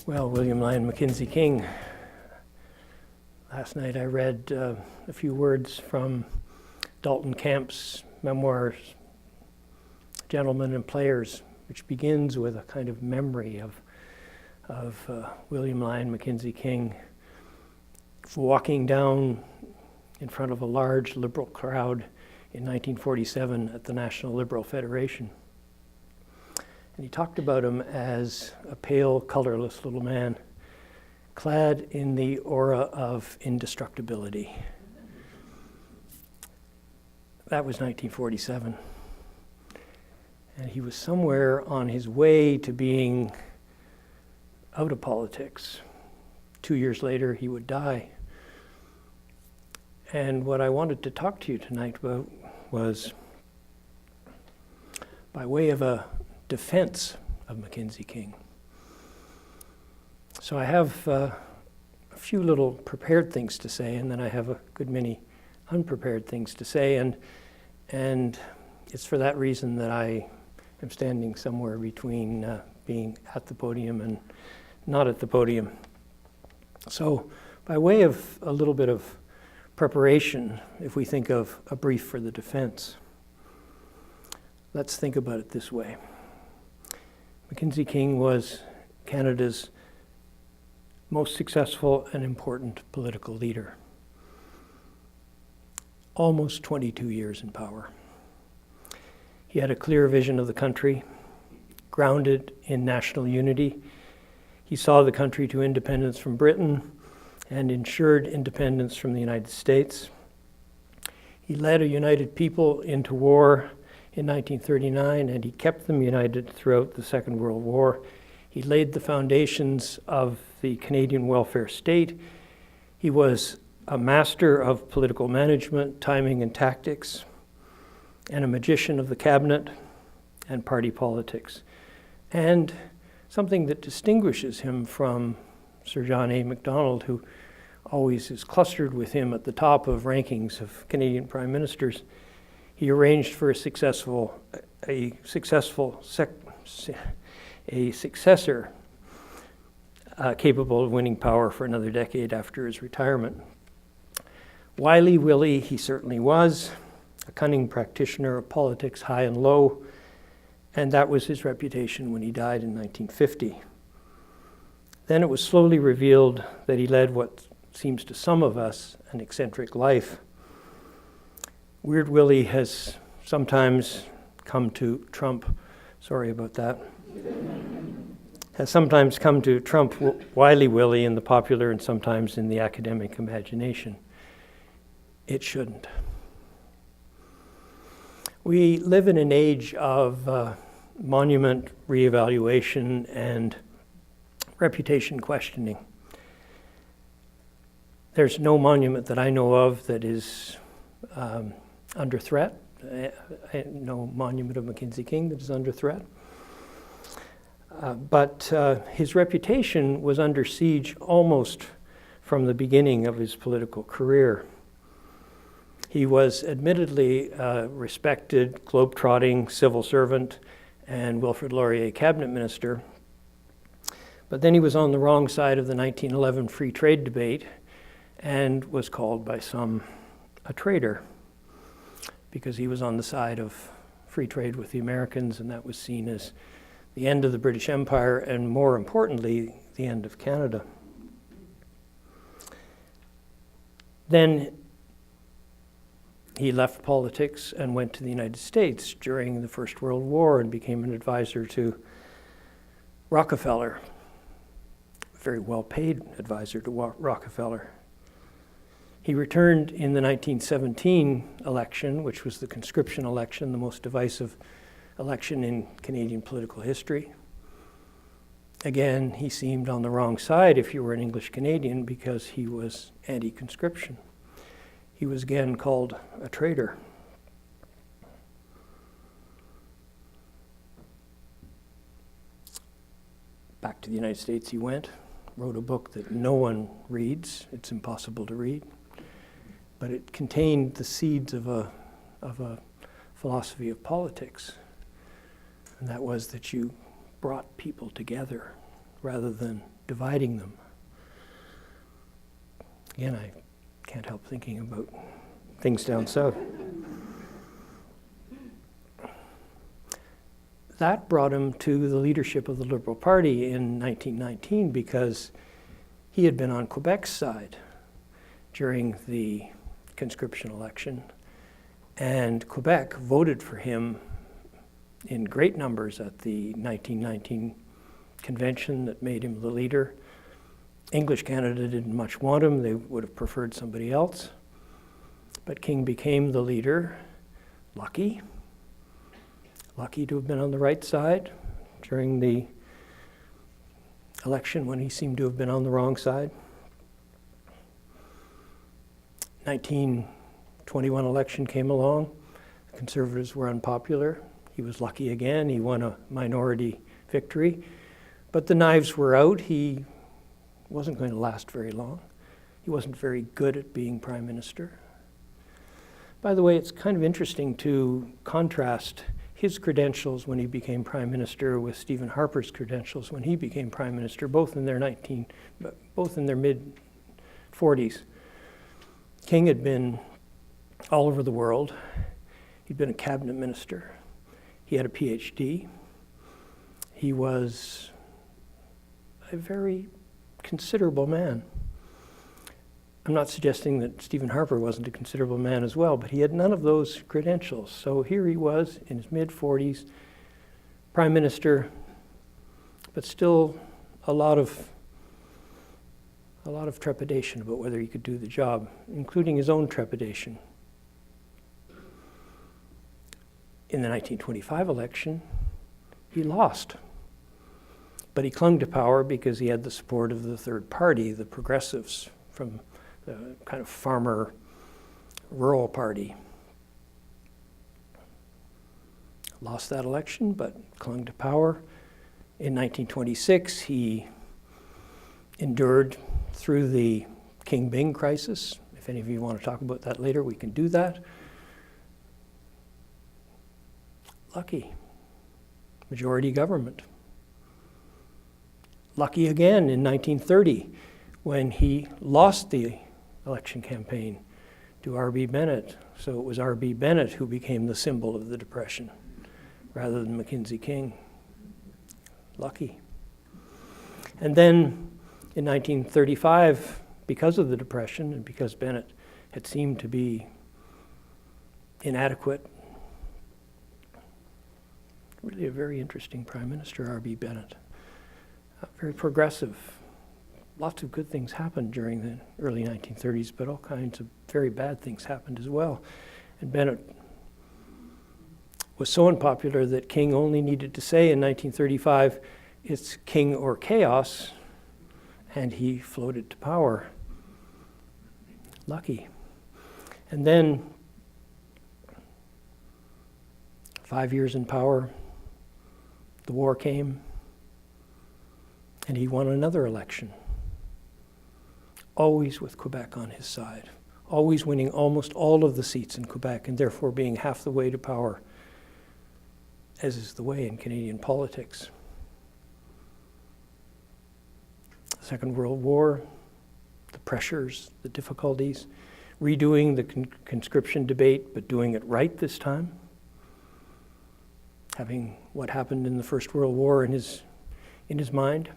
Well, William Lyon Mackenzie King. Last night I read a few words from Dalton Camp's memoirs, Gentlemen and Players, which begins with a kind of memory of William Lyon Mackenzie King walking down in front of a large Liberal crowd in 1947 at the National Liberal Federation. And he talked about him as a pale, colorless little man, clad in the aura of indestructibility. That was 1947. And he was somewhere on his way to being out of politics. 2 years later, he would die. And what I wanted to talk to you tonight about was, by way of a defense of Mackenzie King. So I have a few little prepared things to say, and then I have a good many unprepared things to say, and it's for that reason that I am standing somewhere between being at the podium and not at the podium. So by way of a little bit of preparation, if we think of a brief for the defense, let's think about it this way. Mackenzie King was Canada's most successful and important political leader. Almost 22 years in power. He had a clear vision of the country, grounded in national unity. He saw the country to independence from Britain and ensured independence from the United States. He led a united people into war in 1939, and he kept them united throughout the Second World War. He laid the foundations of the Canadian welfare state. He was a master of political management, timing, and tactics, and a magician of the cabinet and party politics. And something that distinguishes him from Sir John A. Macdonald, who always is clustered with him at the top of rankings of Canadian prime ministers, he arranged for a successor capable of winning power for another decade after his retirement. Wily Willie he certainly was, a cunning practitioner of politics high and low, and that was his reputation when he died in 1950. Then it was slowly revealed that he led what seems to some of us an eccentric life. Weird Willie has sometimes come to trump, sorry about that, has sometimes come to trump Wily Willie in the popular and sometimes in the academic imagination. It shouldn't. We live in an age of monument reevaluation and reputation questioning. There's no monument that I know of that is under threat. No monument of Mackenzie King that is under threat. But his reputation was under siege almost from the beginning of his political career. He was admittedly a respected, globe-trotting civil servant and Wilfrid Laurier cabinet minister. But then he was on the wrong side of the 1911 free trade debate and was called by some a traitor, because he was on the side of free trade with the Americans, and that was seen as the end of the British Empire and, more importantly, the end of Canada. Then he left politics and went to the United States during the First World War and became an advisor to Rockefeller, a very well-paid advisor to Rockefeller. He returned in the 1917 election, which was the conscription election, the most divisive election in Canadian political history. Again, he seemed on the wrong side if you were an English Canadian, because he was anti-conscription. He was again called a traitor. Back to the United States he went, wrote a book that no one reads. It's impossible to read. But it contained the seeds of a philosophy of politics. And that was that you brought people together rather than dividing them. Again, I can't help thinking about things down south. That brought him to the leadership of the Liberal Party in 1919 because he had been on Quebec's side during the conscription election, and Quebec voted for him in great numbers at the 1919 convention that made him the leader. English Canada didn't much want him. They would have preferred somebody else. But King became the leader. Lucky to have been on the right side during the election when he seemed to have been on the wrong side. 1921 election came along. The Conservatives were unpopular. He was lucky again. He won a minority victory. But the knives were out. He wasn't going to last very long. He wasn't very good at being prime minister. By the way, it's kind of interesting to contrast his credentials when he became prime minister with Stephen Harper's credentials when he became prime minister, both in their mid-40s. King had been all over the world. He'd been a cabinet minister. He had a PhD. He was a very considerable man. I'm not suggesting that Stephen Harper wasn't a considerable man as well, but he had none of those credentials. So here he was in his mid-40s, prime minister, but still a lot of trepidation about whether he could do the job, including his own trepidation. In the 1925 election, he lost. But he clung to power because he had the support of the third party, the Progressives, from the kind of farmer rural party. Lost that election, but clung to power. In 1926, he endured through the King-Byng crisis. If any of you want to talk about that later, we can do that. Lucky. Majority government. Lucky again in 1930 when he lost the election campaign to R.B. Bennett. So it was R.B. Bennett who became the symbol of the Depression rather than Mackenzie King. Lucky. And then in 1935, because of the Depression and because Bennett had seemed to be inadequate, really a very interesting prime minister, R.B. Bennett. Very progressive. Lots of good things happened during the early 1930s, but all kinds of very bad things happened as well. And Bennett was so unpopular that King only needed to say in 1935, it's king or chaos, and he floated to power. Lucky. And then 5 years in power, the war came, and he won another election. Always with Quebec on his side, always winning almost all of the seats in Quebec and therefore being half the way to power, as is the way in Canadian politics. The Second World War, the pressures, the difficulties, redoing the conscription debate, but doing it right this time, having what happened in the First World War in his mind.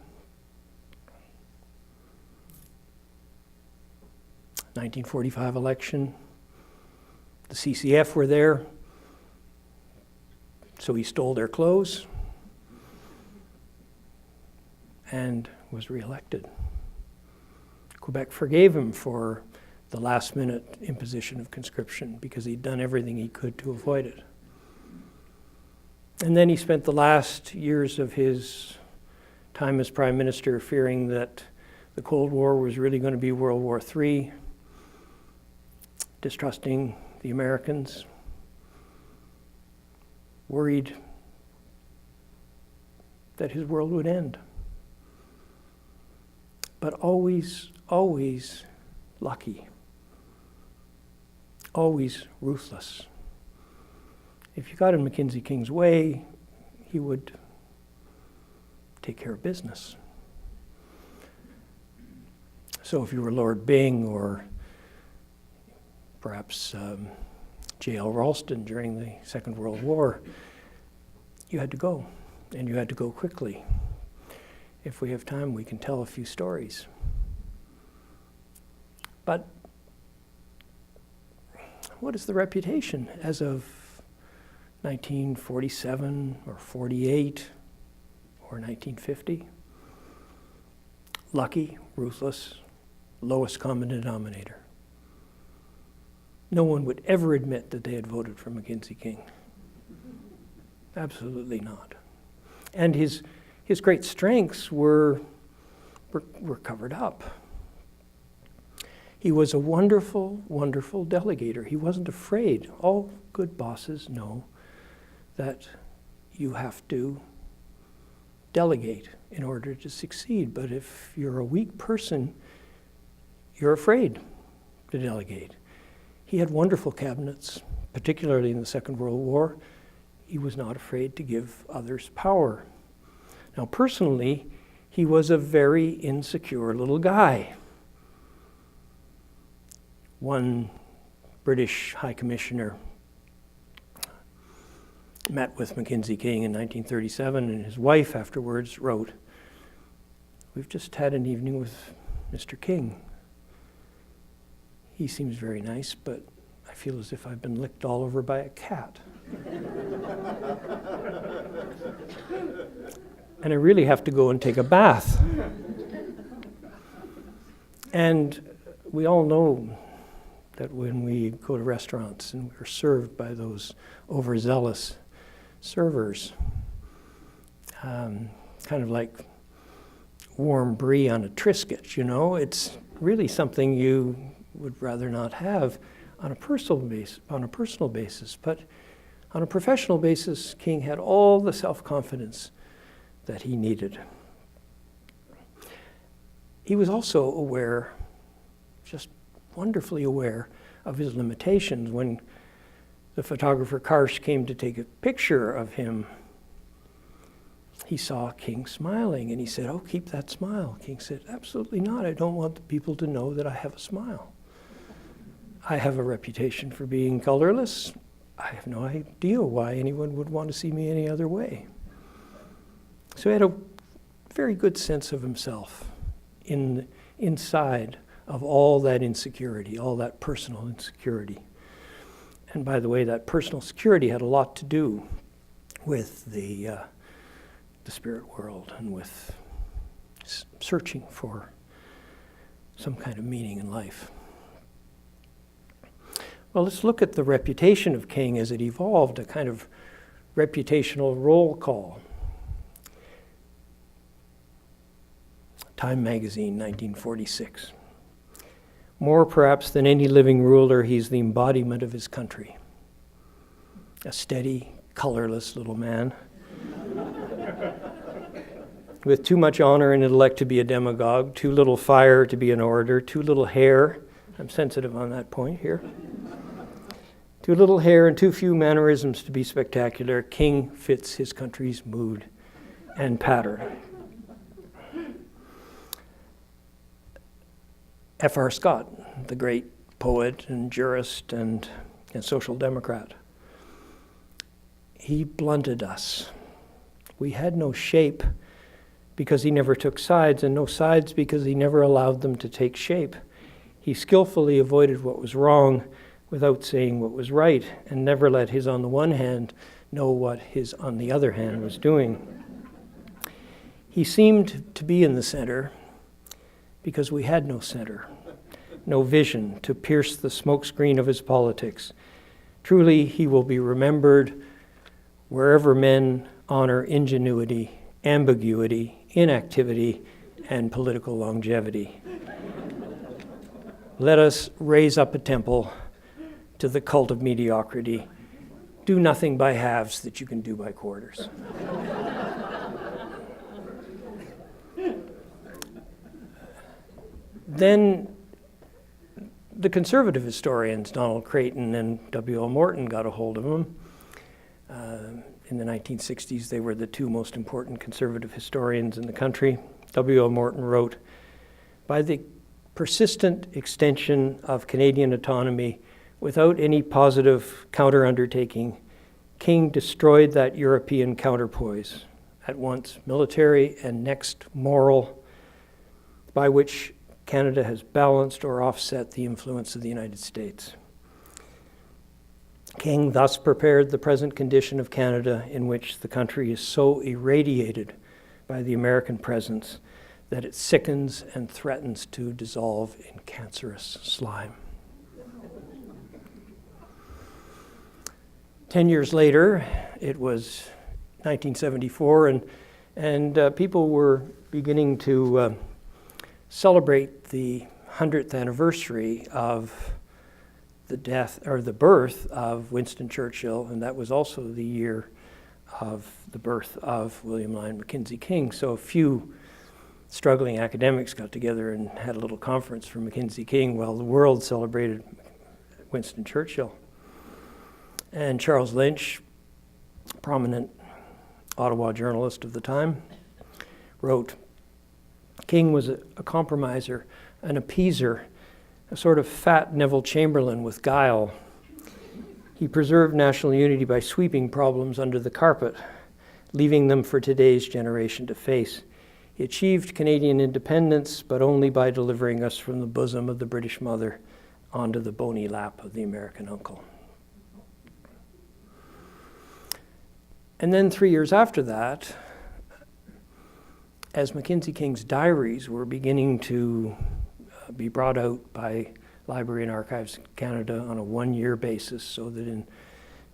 1945 election, the CCF were there, so he stole their clothes and was reelected. Quebec forgave him for the last-minute imposition of conscription because he'd done everything he could to avoid it. And then he spent the last years of his time as Prime Minister fearing that the Cold War was really going to be World War III, distrusting the Americans, worried that his world would end. But always, always lucky. Always ruthless. If you got in Mackenzie King's way, he would take care of business. So if you were Lord Byng or perhaps J.L. Ralston during the Second World War, you had to go, and you had to go quickly. If we have time, we can tell a few stories. But what is the reputation as of 1947 or 48 or 1950? Lucky, ruthless, lowest common denominator. No one would ever admit that they had voted for Mackenzie King. Absolutely not. And his great strengths were covered up. He was a wonderful, wonderful delegator. He wasn't afraid. All good bosses know that you have to delegate in order to succeed. But if you're a weak person, you're afraid to delegate. He had wonderful cabinets, particularly in the Second World War. He was not afraid to give others power. Now, personally, he was a very insecure little guy. One British High Commissioner met with Mackenzie King in 1937, and his wife afterwards wrote, "We've just had an evening with Mr. King. He seems very nice, but I feel as if I've been licked all over by a cat. And I really have to go and take a bath." And we all know that when we go to restaurants and we're served by those overzealous servers, kind of like warm brie on a Triscuit, you know, it's really something you would rather not have on a personal basis. But on a professional basis, King had all the self-confidence that he needed. He was also aware, just wonderfully aware, of his limitations. When the photographer Karsh came to take a picture of him, he saw King smiling, and he said, "Oh, keep that smile." King said, "Absolutely not. I don't want the people to know that I have a smile. I have a reputation for being colorless. I have no idea why anyone would want to see me any other way." So he had a very good sense of himself inside of all that insecurity, all that personal insecurity. And by the way, that personal security had a lot to do with the spirit world and with searching for some kind of meaning in life. Well, let's look at the reputation of King as it evolved, a kind of reputational roll call. Time magazine, 1946. More perhaps than any living ruler, he's the embodiment of his country. A steady, colorless little man with too much honor and intellect to be a demagogue, too little fire to be an orator, too little hair. I'm sensitive on that point here. Too little hair and too few mannerisms to be spectacular. King fits his country's mood and pattern. F.R. Scott, the great poet and jurist and social democrat, he blunted us. We had no shape because he never took sides, and no sides because he never allowed them to take shape. He skillfully avoided what was wrong without saying what was right, and never let his on the one hand know what his on the other hand was doing. He seemed to be in the center because we had no center, no vision to pierce the smokescreen of his politics. Truly, he will be remembered wherever men honor ingenuity, ambiguity, inactivity, and political longevity. Let us raise up a temple to the cult of mediocrity. Do nothing by halves that you can do by quarters. Then the conservative historians, Donald Creighton and W.L. Morton, got a hold of him. In the 1960s, they were the two most important conservative historians in the country. W.L. Morton wrote, by the persistent extension of Canadian autonomy without any positive counter-undertaking, King destroyed that European counterpoise, at once military and next moral, by which Canada has balanced or offset the influence of the United States. King thus prepared the present condition of Canada, in which the country is so irradiated by the American presence that it sickens and threatens to dissolve in cancerous slime. 10 years later, it was 1974, and people were beginning to celebrate the 100th anniversary of the death or the birth of Winston Churchill, and that was also the year of the birth of William Lyon Mackenzie King. So a few struggling academics got together and had a little conference for Mackenzie King while the world celebrated Winston Churchill. And Charles Lynch, prominent Ottawa journalist of the time, wrote, King was a compromiser, an appeaser, a sort of fat Neville Chamberlain with guile. He preserved national unity by sweeping problems under the carpet, leaving them for today's generation to face. He achieved Canadian independence, but only by delivering us from the bosom of the British mother onto the bony lap of the American uncle. And then 3 years after that, as Mackenzie King's diaries were beginning to be brought out by Library and Archives Canada on a one-year basis, so that in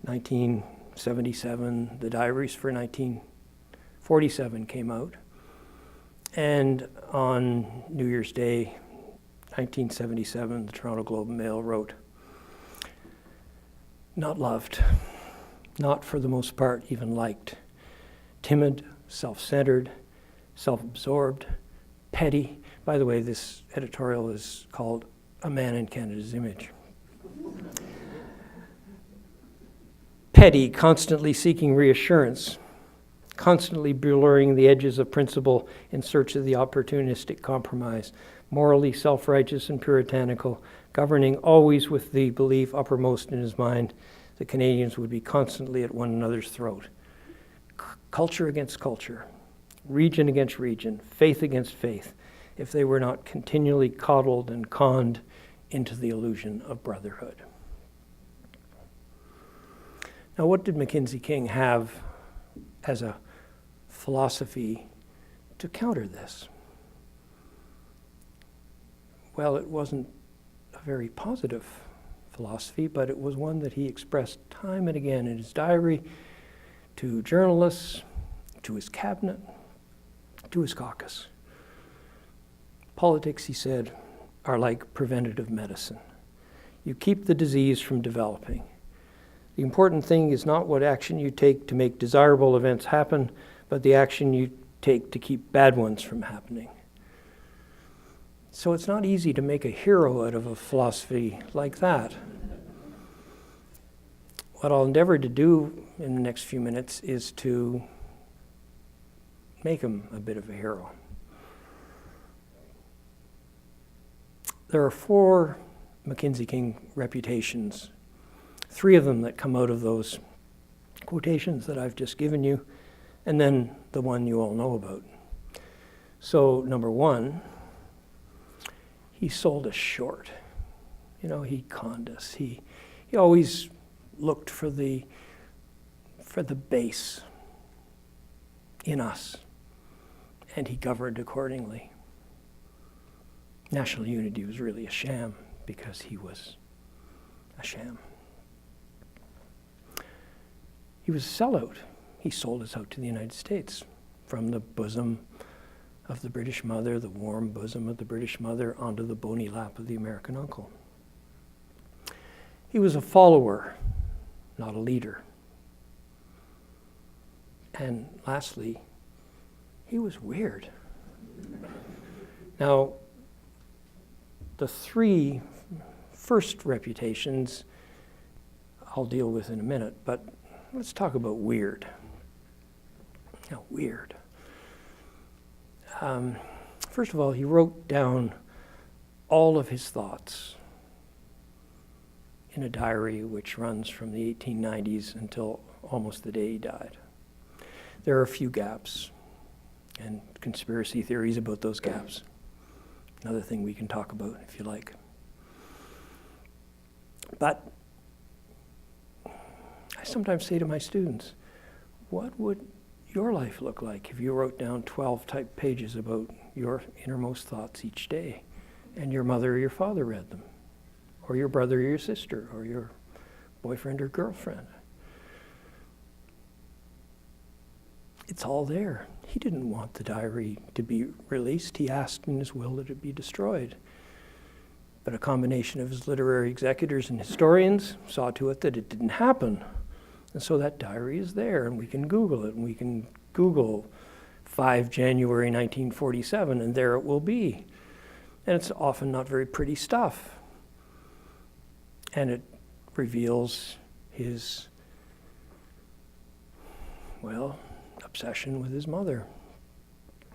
1977, the diaries for 1947 came out. And on New Year's Day, 1977, the Toronto Globe and Mail wrote, "Not loved, not for the most part even liked, timid, self-centered, self-absorbed, petty." By the way, this editorial is called "A Man in Canada's Image." Petty, constantly seeking reassurance, constantly blurring the edges of principle in search of the opportunistic compromise, morally self-righteous and puritanical, governing always with the belief uppermost in his mind that Canadians would be constantly at one another's throat. Culture against culture, region against region, faith against faith, if they were not continually coddled and conned into the illusion of brotherhood. Now, what did Mackenzie King have as a philosophy to counter this? Well, it wasn't a very positive philosophy, but it was one that he expressed time and again in his diary, to journalists, to his cabinet, to his caucus. Politics, he said, are like preventative medicine. You keep the disease from developing. The important thing is not what action you take to make desirable events happen, but the action you take to keep bad ones from happening. So it's not easy to make a hero out of a philosophy like that. What I'll endeavor to do in the next few minutes is to make him a bit of a hero. There are 4 Mackenzie King reputations, 3 of them that come out of those quotations that I've just given you, and then the one you all know about. So, number 1, he sold us short. You know, he conned us. He always looked for the base in us, and he governed accordingly. National unity was really a sham because he was a sham. He was a sellout. He sold us out to the United States from the bosom of the British mother, the warm bosom of the British mother, onto the bony lap of the American uncle. He was a follower, not a leader. And lastly, he was weird. Now, the 3 first reputations I'll deal with in a minute, but let's talk about weird. Now, weird. First of all, he wrote down all of his thoughts in a diary which runs from the 1890s until almost the day he died. There are a few gaps and conspiracy theories about those gaps. Another thing we can talk about if you like. But I sometimes say to my students, what would your life look like if you wrote down 12 typed pages about your innermost thoughts each day, and your mother or your father read them, or your brother or your sister, or your boyfriend or girlfriend? It's all there. He didn't want the diary to be released. He asked in his will that it be destroyed. But a combination of his literary executors and historians saw to it that it didn't happen. And so that diary is there, and we can Google it, and we can Google 5 January 1947, and there it will be. And it's often not very pretty stuff. And it reveals his, obsession with his mother.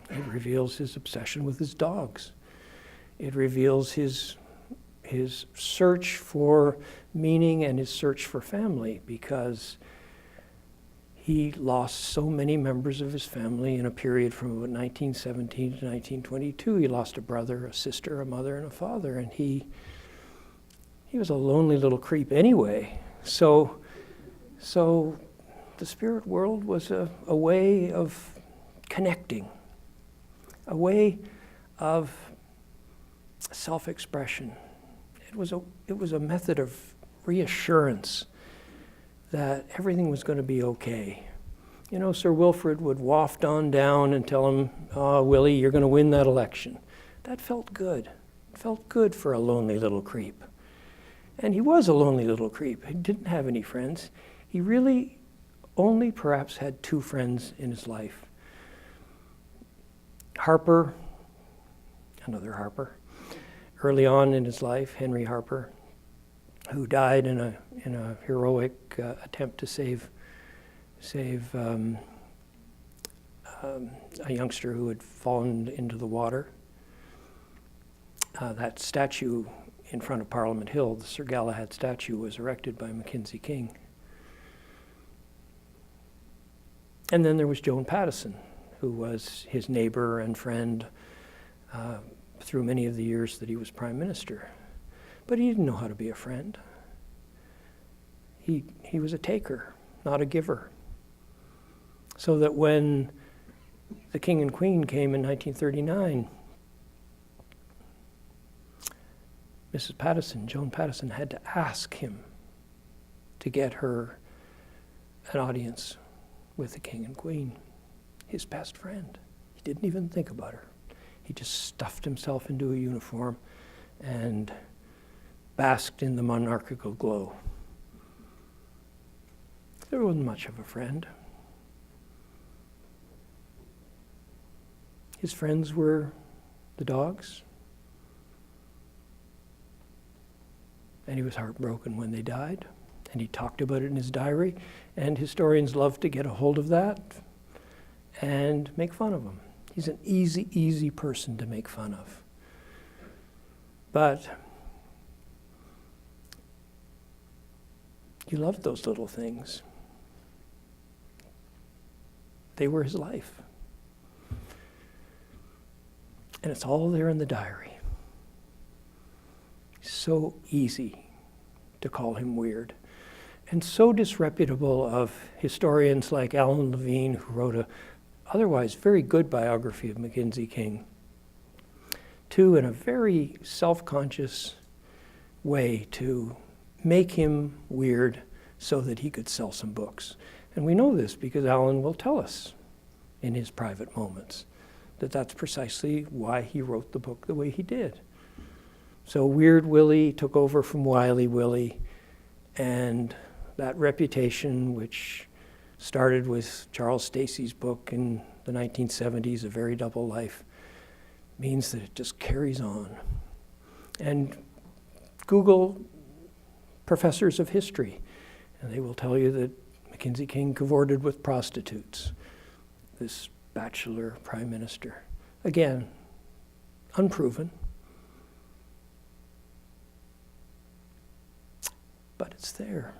It reveals his obsession with his dogs. It reveals his search for meaning and his search for family, because he lost so many members of his family in a period from about 1917 to 1922. He lost a brother, a sister, a mother, and a father, and he was a lonely little creep anyway. So the spirit world was a way of connecting, a way of self-expression. It was a method of reassurance that everything was going to be okay. You know, Sir Wilfrid would waft on down and tell him, "Oh, Willie, you're going to win that election." That felt good. It felt good for a lonely little creep. And he was a lonely little creep. He didn't have any friends. He really only perhaps had 2 friends in his life. Harper, another Harper, early on in his life, Henry Harper, who died in a heroic attempt to save a youngster who had fallen into the water. That statue in front of Parliament Hill, the Sir Galahad statue, was erected by Mackenzie King. And then there was Joan Pattison, who was his neighbor and friend through many of the years that he was Prime Minister. But he didn't know how to be a friend. He was a taker, not a giver. So that when the King and Queen came in 1939, Mrs. Pattison, Joan Pattison, had to ask him to get her an audience with the King and Queen, his best friend. He didn't even think about her. He just stuffed himself into a uniform and basked in the monarchical glow. There wasn't much of a friend. His friends were the dogs, and he was heartbroken when they died, and he talked about it in his diary, and historians love to get a hold of that and make fun of him. He's an easy person to make fun of. But he loved those little things. They were his life. And it's all there in the diary. So easy to call him weird. And so disreputable of historians like Alan Levine, who wrote a otherwise very good biography of Mackenzie King, to, in a very self-conscious way, to make him weird so that he could sell some books. And we know this because Alan will tell us in his private moments that that's precisely why he wrote the book the way he did. So Weird Willie took over from Wily Willie, and that reputation, which started with Charles Stacey's book in the 1970s, A Very Double Life, means that it just carries on. And Google professors of history, and they will tell you that Mackenzie King cavorted with prostitutes, this bachelor prime minister. Again, unproven, just there.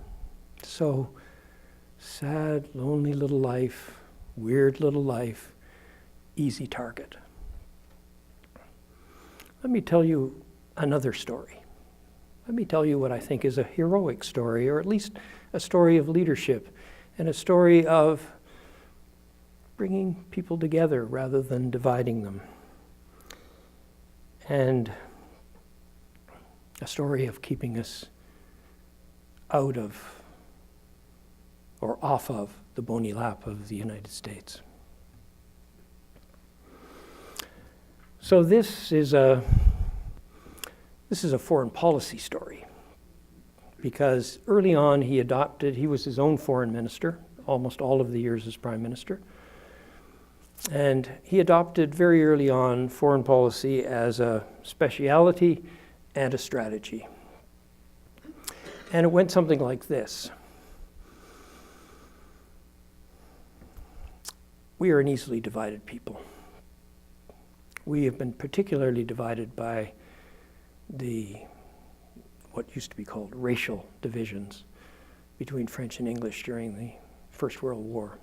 So sad, lonely little life, weird little life, easy target. Let me tell you another story. Let me tell you what I think is a heroic story, or at least a story of leadership, and a story of bringing people together rather than dividing them. And a story of keeping us out of or off of the bony lap of the United States. So this is a foreign policy story, because early on he was his own foreign minister, almost all of the years as prime minister. And he adopted very early on foreign policy as a speciality and a strategy. And it went something like this. We are an easily divided people. We have been particularly divided by what used to be called racial divisions between French and English during the First World War.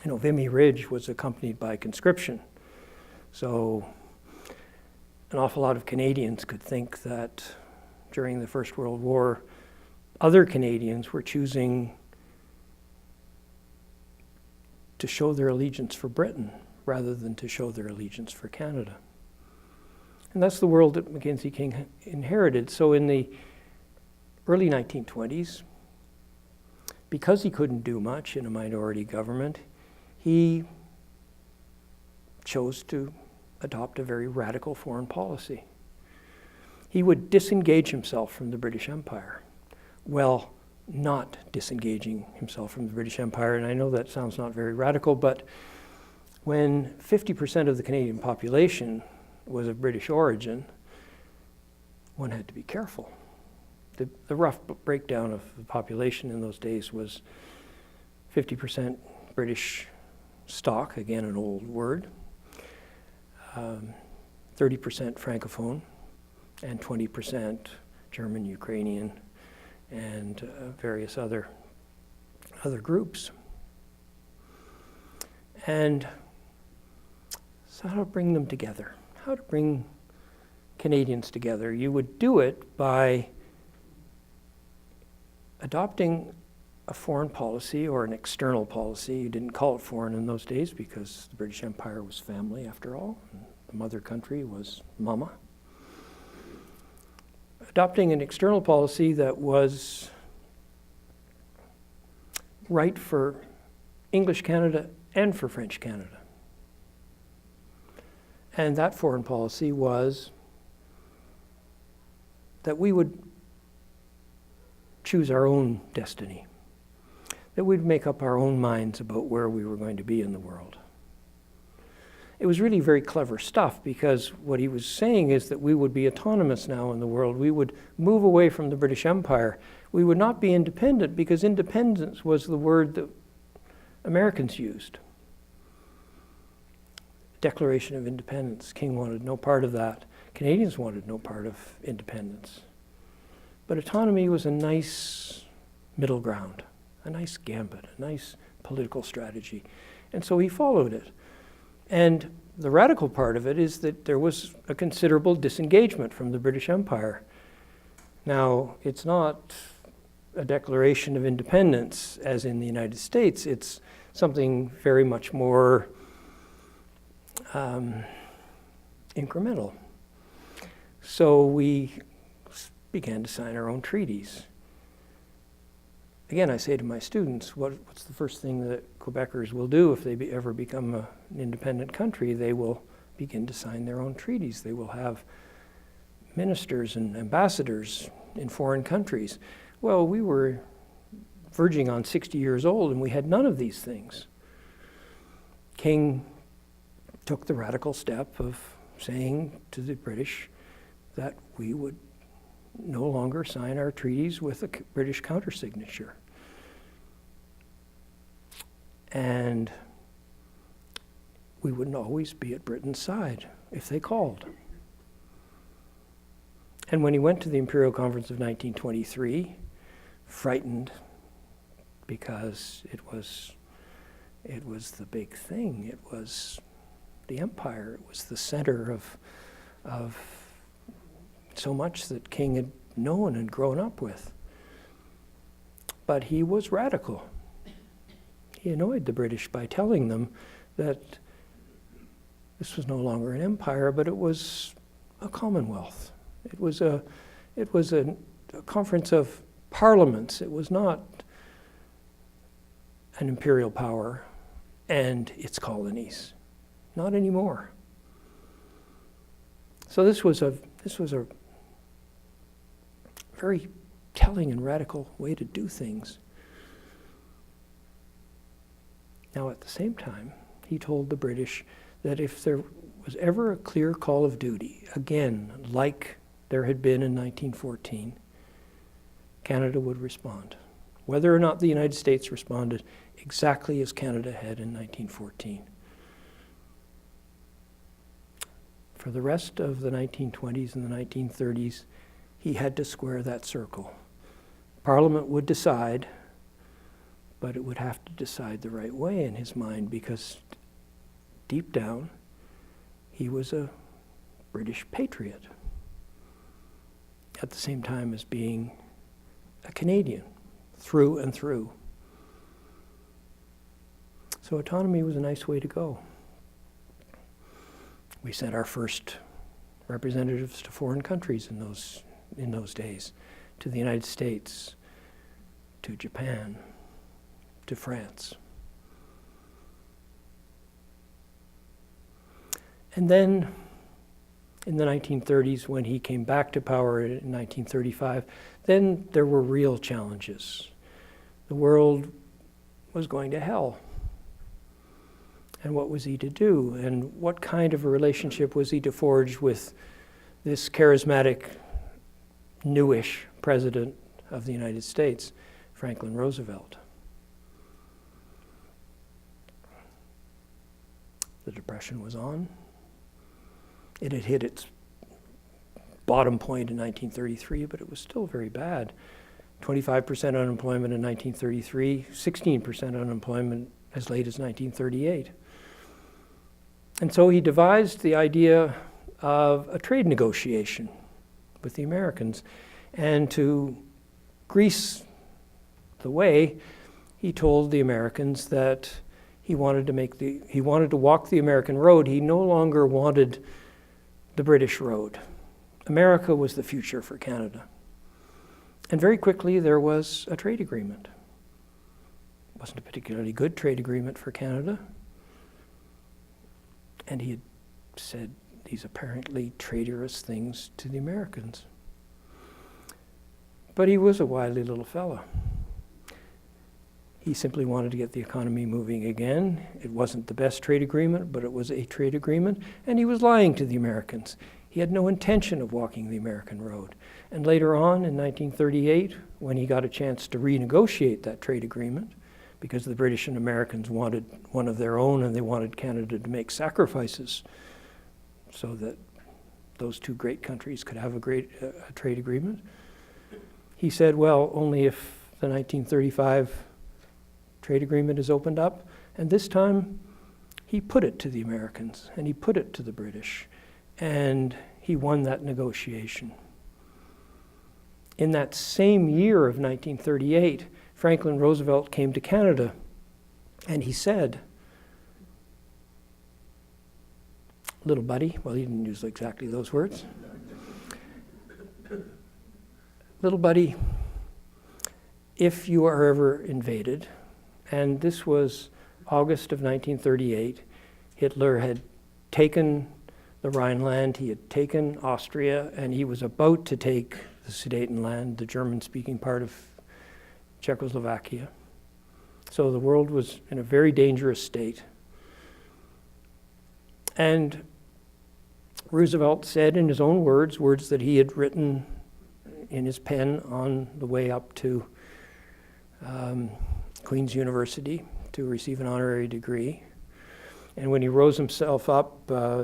You know, Vimy Ridge was accompanied by conscription. So an awful lot of Canadians could think that during the First World War, other Canadians were choosing to show their allegiance for Britain rather than to show their allegiance for Canada. And that's the world that Mackenzie King inherited. So in the early 1920s, because he couldn't do much in a minority government, he chose to adopt a very radical foreign policy. He would disengage himself from the British Empire. Well, not disengaging himself from the British Empire, and I know that sounds not very radical, but when 50% of the Canadian population was of British origin, one had to be careful. The rough breakdown of the population in those days was 50% British stock, again an old word, 30% Francophone, and 20% German, Ukrainian, and various other groups. And so how to bring them together? How to bring Canadians together? You would do it by adopting a foreign policy or an external policy. You didn't call it foreign in those days because the British Empire was family after all, and the mother country was mama. Adopting an external policy that was right for English Canada and for French Canada. And that foreign policy was that we would choose our own destiny, that we'd make up our own minds about where we were going to be in the world. It was really very clever stuff, because what he was saying is that we would be autonomous now in the world. We would move away from the British Empire. We would not be independent, because independence was the word that Americans used. Declaration of Independence. King wanted no part of that. Canadians wanted no part of independence. But autonomy was a nice middle ground, a nice gambit, a nice political strategy. And so he followed it. And the radical part of it is that there was a considerable disengagement from the British Empire. Now, it's not a declaration of independence as in the United States. It's something very much more incremental. So we began to sign our own treaties. Again, I say to my students, what's the first thing that Quebecers will do if they ever become an independent country? They will begin to sign their own treaties. They will have ministers and ambassadors in foreign countries. Well, we were verging on 60 years old and we had none of these things. King took the radical step of saying to the British that we would no longer sign our treaties with a British countersignature. And we wouldn't always be at Britain's side if they called. And when he went to the Imperial Conference of 1923, frightened because it was the big thing. It was the empire. It was the center of so much that King had known and grown up with. But he was radical. He annoyed the British by telling them that this was no longer an empire, but it was a commonwealth. It was a conference of parliaments. It was not an imperial power and its colonies. Not anymore. So this was a very telling and radical way to do things. Now, at the same time, he told the British that if there was ever a clear call of duty, again, like there had been in 1914, Canada would respond. Whether or not the United States responded exactly as Canada had in 1914. For the rest of the 1920s and the 1930s, he had to square that circle. Parliament would decide, but it would have to decide the right way in his mind, because deep down, he was a British patriot, at the same time as being a Canadian, through and through. So autonomy was a nice way to go. We sent our first representatives to foreign countries in those days, to the United States, to Japan, to France. And then in the 1930s, when he came back to power in 1935, then there were real challenges. The world was going to hell. And what was he to do? And what kind of a relationship was he to forge with this charismatic, newish president of the United States, Franklin Roosevelt? The Depression was on. It had hit its bottom point in 1933, but it was still very bad. 25% unemployment in 1933, 16% unemployment as late as 1938. And so he devised the idea of a trade negotiation with the Americans. And to grease the way, he told the Americans that he wanted to walk the American road. He no longer wanted the British road. America was the future for Canada. And very quickly there was a trade agreement. It wasn't a particularly good trade agreement for Canada. And he had said these apparently traitorous things to the Americans. But he was a wily little fella. He simply wanted to get the economy moving again. It wasn't the best trade agreement, but it was a trade agreement, and he was lying to the Americans. He had no intention of walking the American road. And later on, in 1938, when he got a chance to renegotiate that trade agreement, because the British and Americans wanted one of their own, and they wanted Canada to make sacrifices so that those two great countries could have a trade agreement, he said, well, only if the 1935 trade agreement is opened up. And this time, he put it to the Americans, and he put it to the British, and he won that negotiation. In that same year of 1938, Franklin Roosevelt came to Canada, and he said, little buddy, well, he didn't use exactly those words. Little buddy, if you are ever invaded, and this was August of 1938, Hitler had taken the Rhineland, he had taken Austria, and he was about to take the Sudetenland, the German-speaking part of Czechoslovakia. So the world was in a very dangerous state. And Roosevelt said in his own words that he had written in his pen on the way up to Queen's University to receive an honorary degree. And when he rose himself up,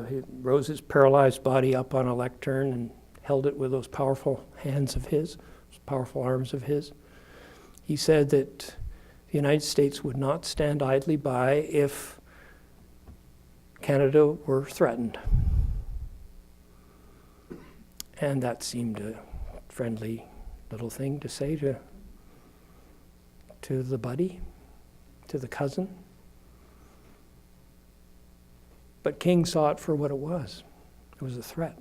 he rose his paralyzed body up on a lectern and held it with those powerful hands of his, those powerful arms of his. He said that the United States would not stand idly by if Canada were threatened. And that seemed a friendly little thing to say to the buddy, to the cousin. But King saw it for what it was. It was a threat.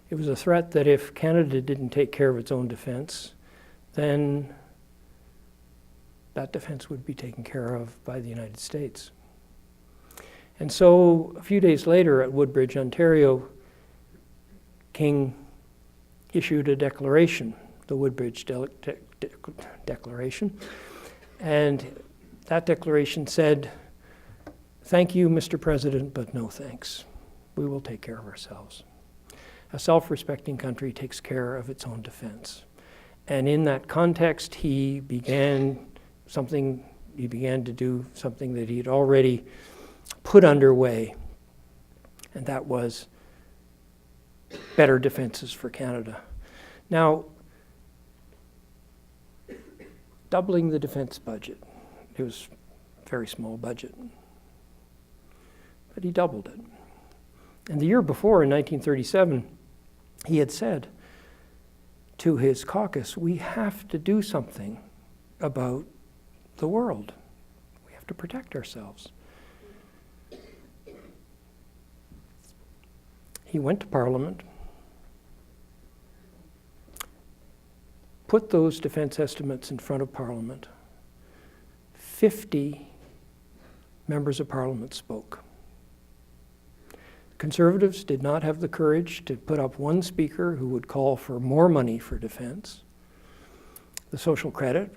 It was a threat that if Canada didn't take care of its own defense, then that defense would be taken care of by the United States. And so a few days later at Woodbridge, Ontario, King issued a declaration, the Woodbridge Declaration, and that declaration said, "Thank you, Mr. President, but no thanks. We will take care of ourselves." A self-respecting country takes care of its own defense. And in that context, he began to do something that he'd already put underway, and that was better defenses for Canada. Now, doubling the defense budget, it was a very small budget, but he doubled it. And the year before, in 1937, he had said to his caucus, we have to do something about the world. We have to protect ourselves. He went to Parliament, put those defense estimates in front of Parliament. 50 members of Parliament spoke. Conservatives did not have the courage to put up one speaker who would call for more money for defense. The Social Credit,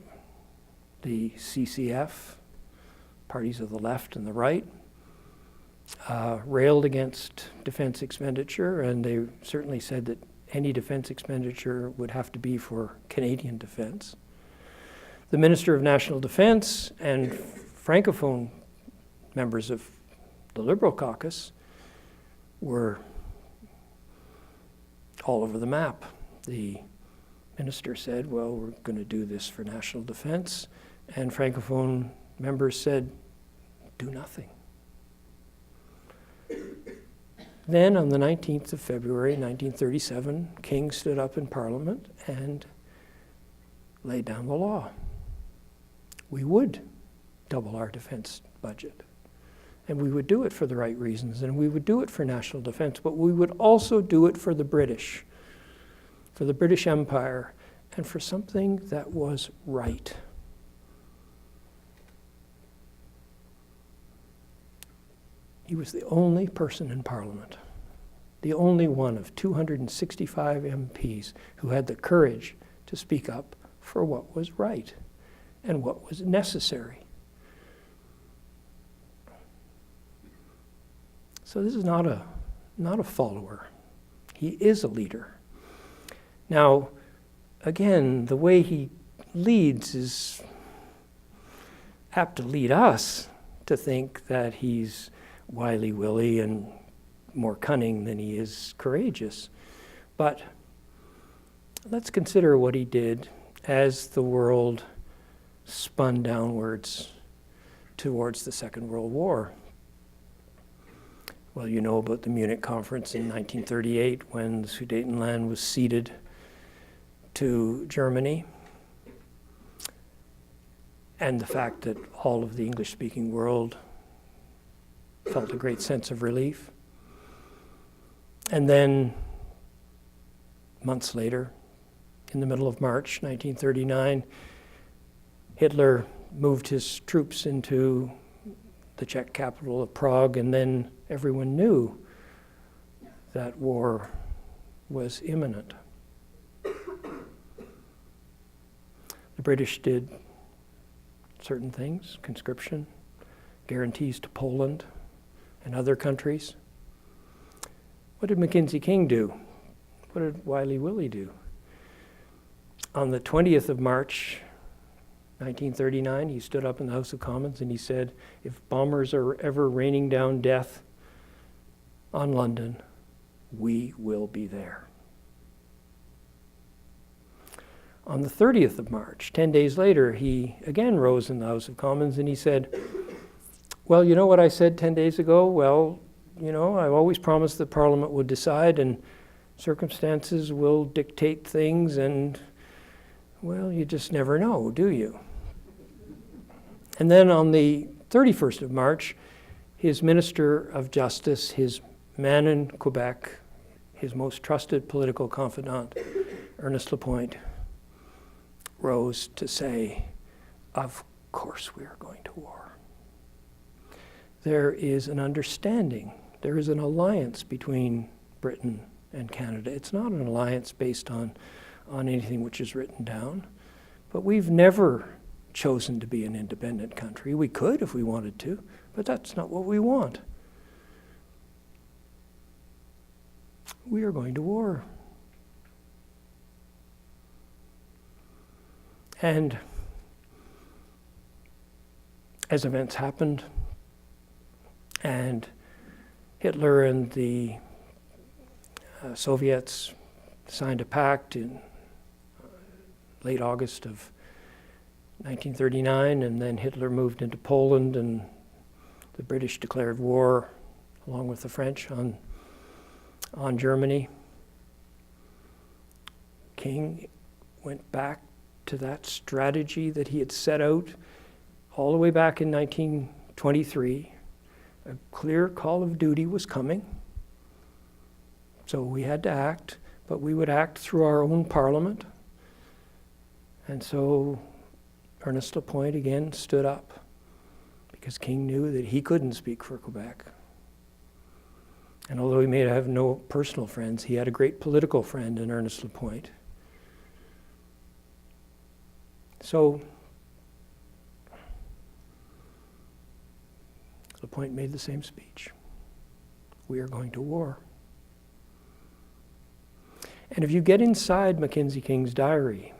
the CCF, parties of the left and the right, railed against defense expenditure, and they certainly said that any defense expenditure would have to be for Canadian defense. The Minister of National Defense and Francophone members of the Liberal caucus were all over the map. The minister said, well, we're going to do this for national defense, and Francophone members said, do nothing. Then on the 19th of February, 1937, King stood up in Parliament and laid down the law. We would double our defense budget. And we would do it for the right reasons, and we would do it for national defense, but we would also do it for the British Empire, and for something that was right. He was the only person in Parliament, the only one of 265 MPs who had the courage to speak up for what was right and what was necessary. So this is not a follower. He is a leader. Now, again, the way he leads is apt to lead us to think that he's wily-willy and more cunning than he is courageous. But let's consider what he did as the world spun downwards towards the Second World War. Well, you know about the Munich Conference in 1938 when the Sudetenland was ceded to Germany, and the fact that all of the English-speaking world felt a great sense of relief. And then, months later, in the middle of March 1939, Hitler moved his troops into the Czech capital of Prague, and then everyone knew that war was imminent. The British did certain things, conscription, guarantees to Poland and other countries. What did Mackenzie King do? What did Wiley Willie do? On the 20th of March, 1939, he stood up in the House of Commons and he said, if bombers are ever raining down death on London, we will be there. On the 30th of March, 10 days later, he again rose in the House of Commons and he said, well, you know what I said 10 days ago? Well, you know, I've always promised that Parliament would decide and circumstances will dictate things and, well, you just never know, do you? And then on the 31st of March, his Minister of Justice, his man in Quebec, his most trusted political confidant, Ernest Lapointe, rose to say, of course we are going to war. There is an understanding, there is an alliance between Britain and Canada. It's not an alliance based on anything which is written down, but we've never chosen to be an independent country. We could if we wanted to, but that's not what we want. We are going to war. And as events happened, and Hitler and the Soviets signed a pact in late August of 1939, and then Hitler moved into Poland, and the British declared war, along with the French, on Germany. King went back to that strategy that he had set out all the way back in 1923. A clear call of duty was coming. So we had to act, but we would act through our own parliament. And so Ernest Lapointe again stood up because King knew that he couldn't speak for Quebec. And although he may have no personal friends, he had a great political friend in Ernest Lapointe. So Lapointe made the same speech. We are going to war. And if you get inside Mackenzie King's diary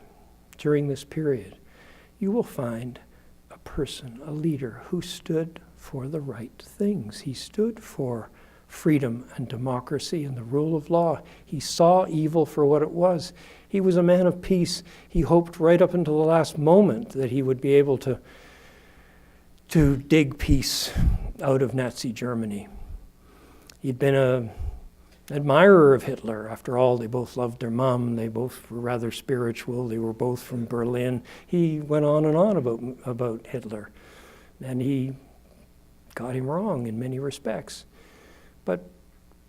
during this period, you will find a person, a leader, who stood for the right things. He stood for freedom and democracy and the rule of law. He saw evil for what it was. He was a man of peace. He hoped right up until the last moment that he would be able to dig peace out of Nazi Germany. He'd been an admirer of Hitler. After all, they both loved their mom. They both were rather spiritual. They were both from Berlin. He went on and on about Hitler. And he got him wrong in many respects. But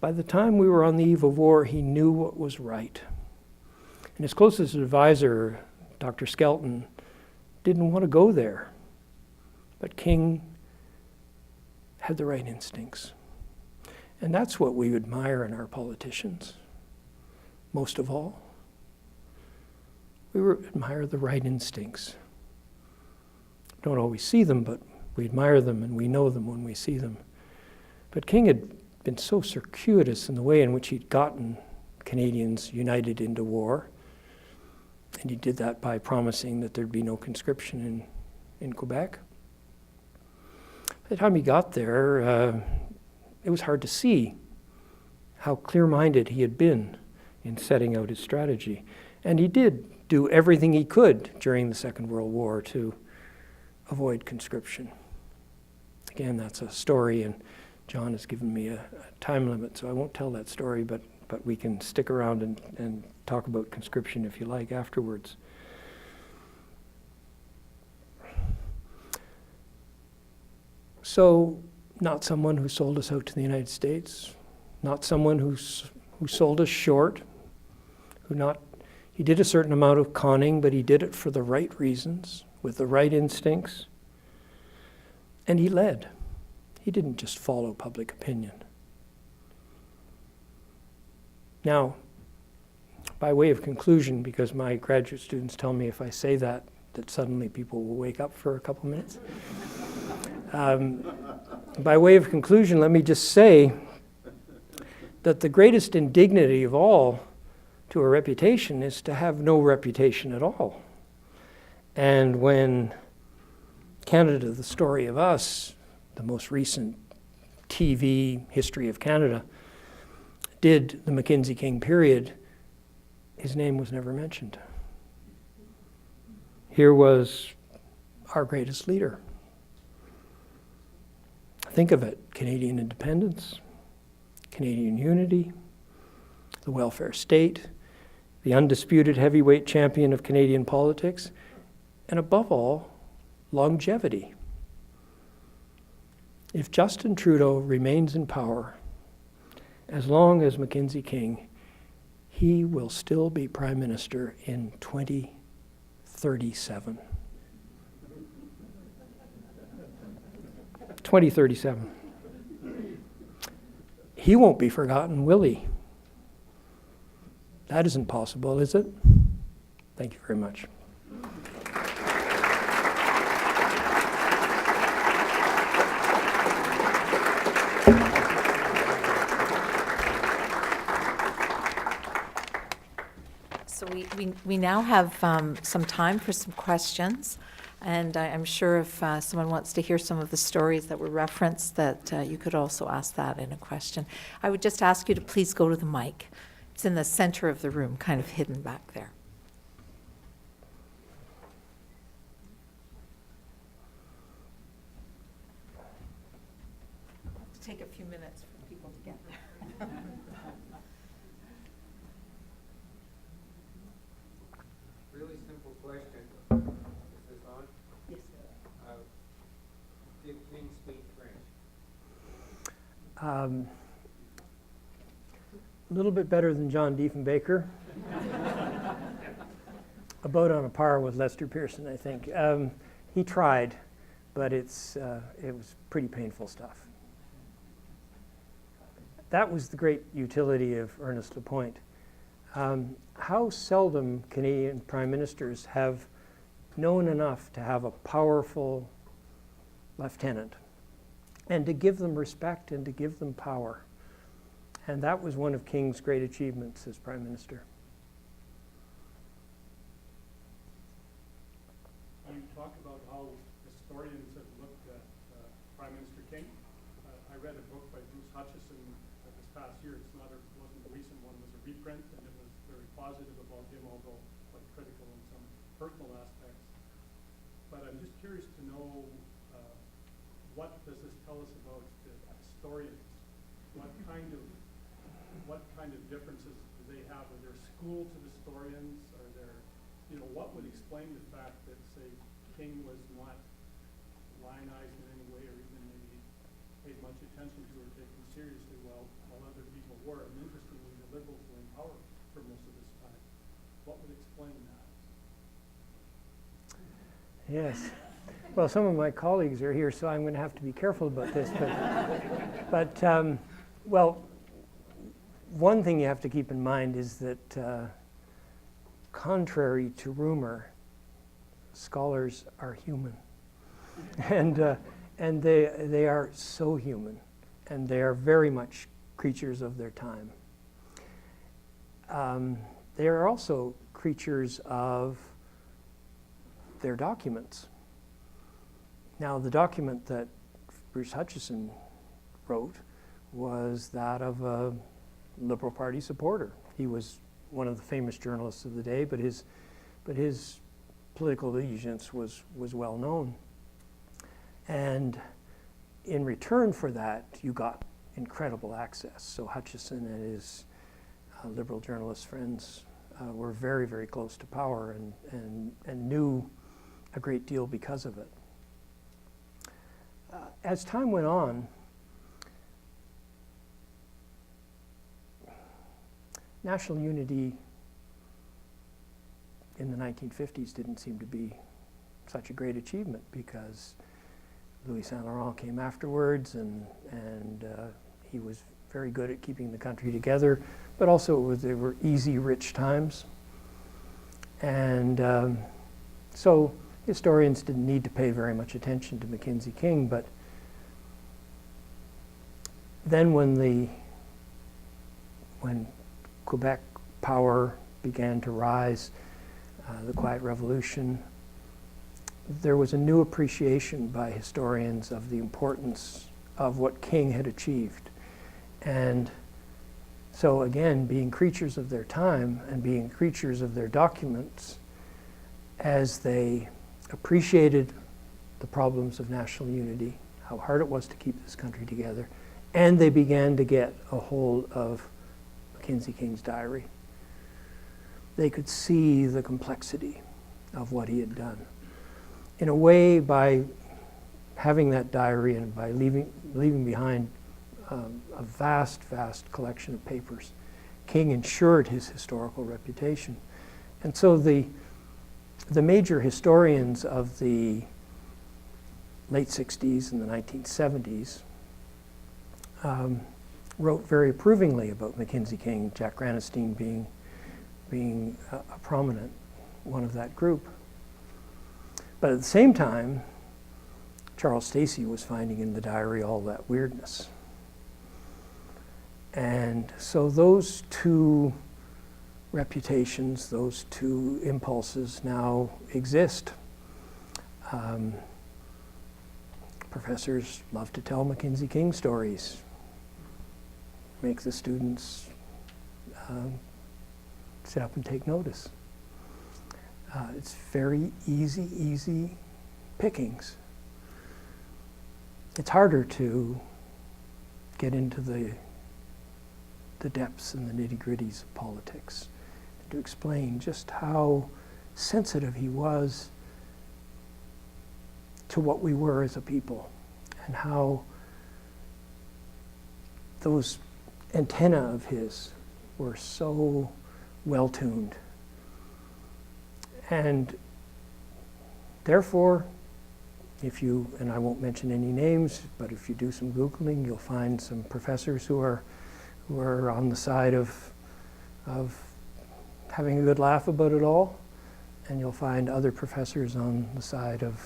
by the time we were on the eve of war, he knew what was right. And his closest advisor, Dr. Skelton, didn't want to go there. But King had the right instincts. And that's what we admire in our politicians, most of all. We admire the right instincts. Don't always see them, but we admire them and we know them when we see them. But King had been so circuitous in the way in which he'd gotten Canadians united into war. And he did that by promising that there'd be no conscription in Quebec. By the time he got there, it was hard to see how clear-minded he had been in setting out his strategy. And he did do everything he could during the Second World War to avoid conscription. Again, that's a story, and John has given me a time limit, so I won't tell that story, but we can stick around and talk about conscription if you like afterwards. So, not someone who sold us out to the United States, not someone who sold us short, he did a certain amount of conning, but he did it for the right reasons, with the right instincts, and he led. He didn't just follow public opinion. Now, by way of conclusion, because my graduate students tell me if I say that suddenly people will wake up for a couple minutes. By way of conclusion, let me just say that the greatest indignity of all to a reputation is to have no reputation at all. And when Canada, the Story of Us, the most recent TV history of Canada, did the Mackenzie King period, his name was never mentioned. Here was our greatest leader. Think of it, Canadian independence, Canadian unity, the welfare state, the undisputed heavyweight champion of Canadian politics, and above all, longevity. If Justin Trudeau remains in power, as long as Mackenzie King, he will still be Prime Minister in 2037. 2037. He won't be forgotten, will he? That isn't possible, is it? Thank you very much. So we now have some time for some questions, and I'm sure if someone wants to hear some of the stories that were referenced, that you could also ask that in a question. I would just ask you to please go to the mic. It's in the center of the room, kind of hidden back there. It'll take a few minutes for people to get there. Really simple question. Is this on? Yes. Did King speak French? A little bit better than John Diefenbaker. About on a par with Lester Pearson, I think. He tried, but it was pretty painful stuff. That was the great utility of Ernest Lapointe. How seldom Canadian prime ministers have known enough to have a powerful lieutenant and to give them respect and to give them power. And that was one of King's great achievements as prime minister. You talk about how historians have looked at Prime Minister King. I read a book by Bruce Hutchison this past year. Wasn't a recent one. It was a reprint, and it was very positive about him, although quite critical in some personal aspects. But I'm just curious to know, what does this tell us about the historians? What kind of differences do they have? Are there schools of historians? Are there, what would explain the fact that, say, King was not lionized in any way or even maybe paid much attention to or taken seriously while other people were? And interestingly, the Liberals were in power for most of this time. What would explain that? Yes. Well, some of my colleagues are here, so I'm going to have to be careful about this. Well, one thing you have to keep in mind is that contrary to rumor, scholars are human. And they are so human, and they are very much creatures of their time. They are also creatures of their documents. Now, the document that Bruce Hutchison wrote was that of a Liberal Party supporter. He was one of the famous journalists of the day, but his political allegiance was well known. And in return for that, you got incredible access. So Hutchison and his Liberal journalist friends were very, very close to power and knew a great deal because of it. As time went on, national unity in the 1950s didn't seem to be such a great achievement because Louis Saint Laurent came afterwards, and he was very good at keeping the country together, but also they were easy, rich times. And so historians didn't need to pay very much attention to Mackenzie King, but then when Quebec power began to rise, the Quiet Revolution, there was a new appreciation by historians of the importance of what King had achieved. And so again, being creatures of their time and being creatures of their documents, as they appreciated the problems of national unity, how hard it was to keep this country together, and they began to get a hold of Mackenzie King's diary. They could see the complexity of what he had done. In a way, by having that diary and by leaving behind a vast, vast collection of papers, King ensured his historical reputation. And so the major historians of the late 60s and the 1970s wrote very approvingly about Mackenzie King, Jack Granatstein being a prominent one of that group. But at the same time, Charles Stacey was finding in the diary all that weirdness. And so those two reputations, those two impulses now exist. Professors love to tell Mackenzie King stories, make the students sit up and take notice. It's very easy pickings. It's harder to get into the depths and the nitty-gritties of politics, to explain just how sensitive he was to what we were as a people, and how those antennae of his were so well-tuned. And therefore, if you, and I won't mention any names, but if you do some Googling, you'll find some professors who are on the side of having a good laugh about it all, and you'll find other professors on the side of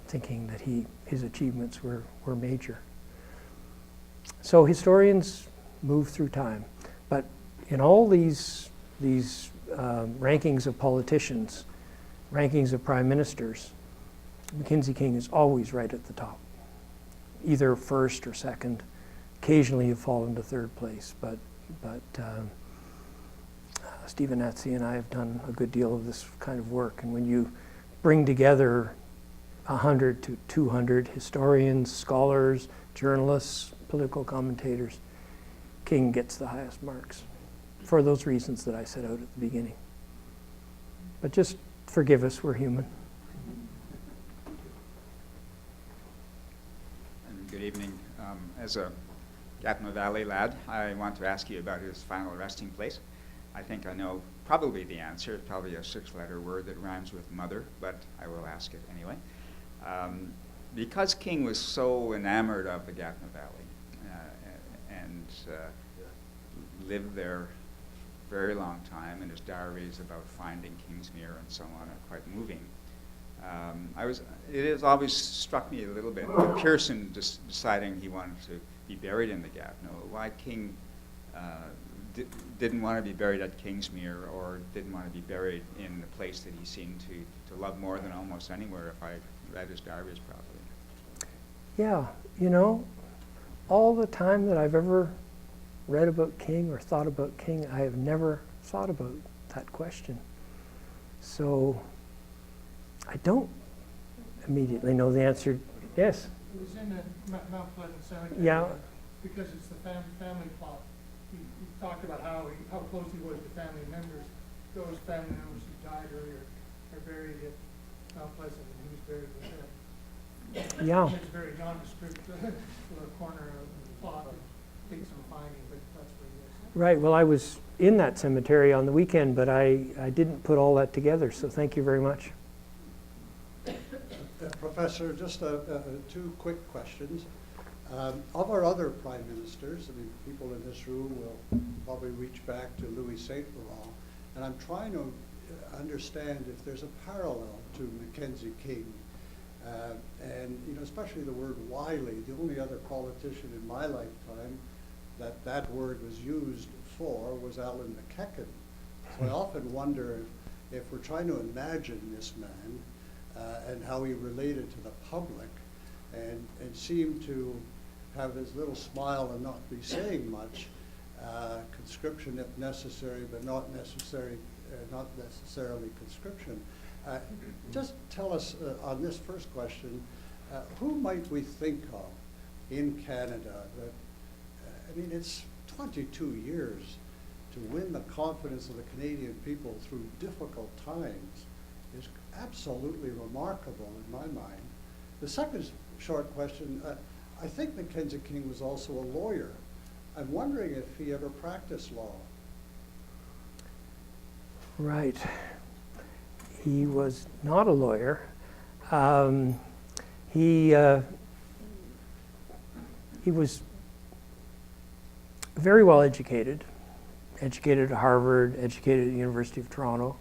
thinking that his achievements were major. So historians move through time, but in all these rankings of politicians, rankings of prime ministers, Mackenzie King is always right at the top, either first or second. Occasionally he'll fall into third place, but Stephen Atsey and I have done a good deal of this kind of work, and when you bring together 100 to 200 historians, scholars, journalists, political commentators, King gets the highest marks for those reasons that I set out at the beginning. But just forgive us, we're human. Good evening. As a Gatineau Valley lad, I want to ask you about his final resting place. I think I know probably the answer. It's probably a 6-letter word that rhymes with mother, but I will ask it anyway. Because King was so enamored of the Gatineau Valley and lived there a very long time, and his diaries about finding Kingsmere and so on are quite moving. It has always struck me a little bit, Pearson deciding he wanted to be buried in the Gatineau, why King didn't want to be buried at Kingsmere, or didn't want to be buried in the place that he seemed to love more than almost anywhere, if I read his diaries properly. Yeah, you know, all the time that I've ever read about King or thought about King, I have never thought about that question. So I don't immediately know the answer. Yes? It was in the Mount Pleasant Cemetery. Yeah. Because it's the family plot. He talked about how close he was to family members. Those family members who died earlier are buried at Mount Pleasant, and he was buried with them. Yeah. It's very nondescript, the corner of the plot. It takes some finding, but that's where he is. Right, well, I was in that cemetery on the weekend, but I didn't put all that together, so thank you very much. Professor, just two quick questions. Of our other prime ministers, I mean, people in this room will probably reach back to Louis St. Laurent, and I'm trying to understand if there's a parallel to Mackenzie King, and you know, especially the word wily. The only other politician in my lifetime that word was used for was Alan McKechnie. So I often wonder if we're trying to imagine this man and how he related to the public, and seemed to have his little smile and not be saying much, conscription if necessary, but not necessary not necessarily conscription. Just tell us on this first question, who might we think of in Canada that, I mean, it's 22 years to win the confidence of the Canadian people through difficult times is absolutely remarkable in my mind. The second short question, I think Mackenzie King was also a lawyer. I'm wondering if he ever practiced law. Right. He was not a lawyer. He was very well educated, educated at Harvard, educated at the University of Toronto,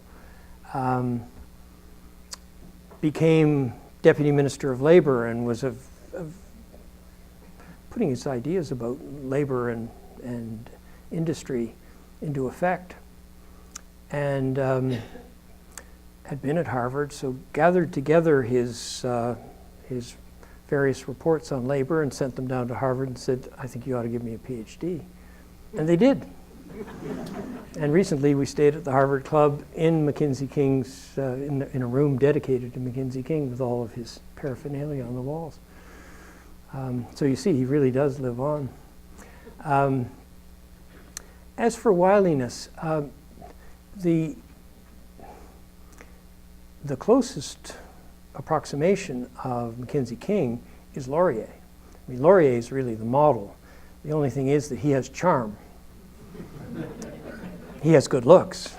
became Deputy Minister of Labor and was putting his ideas about labor and industry into effect. And had been at Harvard, so gathered together his various reports on labor and sent them down to Harvard and said, I think you ought to give me a PhD. And they did. And recently we stayed at the Harvard Club in Mackenzie King's, in a room dedicated to Mackenzie King with all of his paraphernalia on the walls. So you see, he really does live on. As for wiliness, the closest approximation of Mackenzie King is Laurier. I mean, Laurier is really the model. The only thing is that he has charm. He has good looks.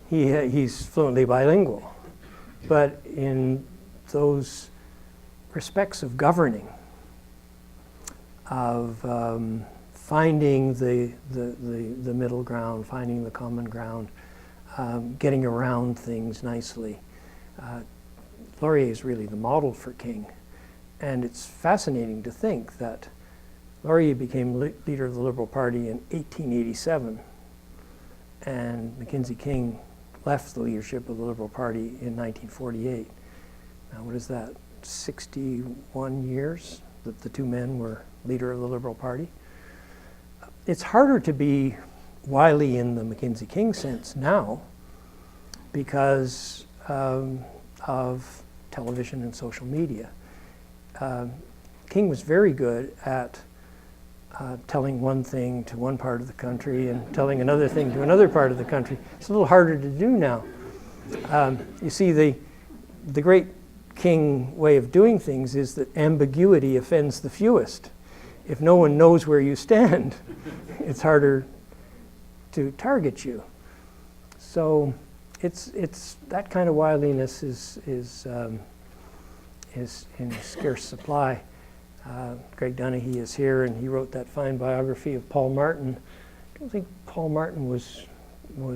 He's fluently bilingual. But in those respects of governing, of finding the middle ground, finding the common ground, getting around things nicely, Laurier is really the model for King. And it's fascinating to think that Laurier became leader of the Liberal Party in 1887, and Mackenzie King left the leadership of the Liberal Party in 1948. Now, what is that, 61 years that the two men were leader of the Liberal Party? It's harder to be wily in the Mackenzie King sense now because of television and social media. King was very good at telling one thing to one part of the country and telling another thing to another part of the country. It's a little harder to do now. You see, the great King way of doing things is that ambiguity offends the fewest. If no one knows where you stand, it's harder to target you. So it's that kind of wiliness is in scarce supply. Greg Dunahee is here, and he wrote that fine biography of Paul Martin. I don't think Paul Martin was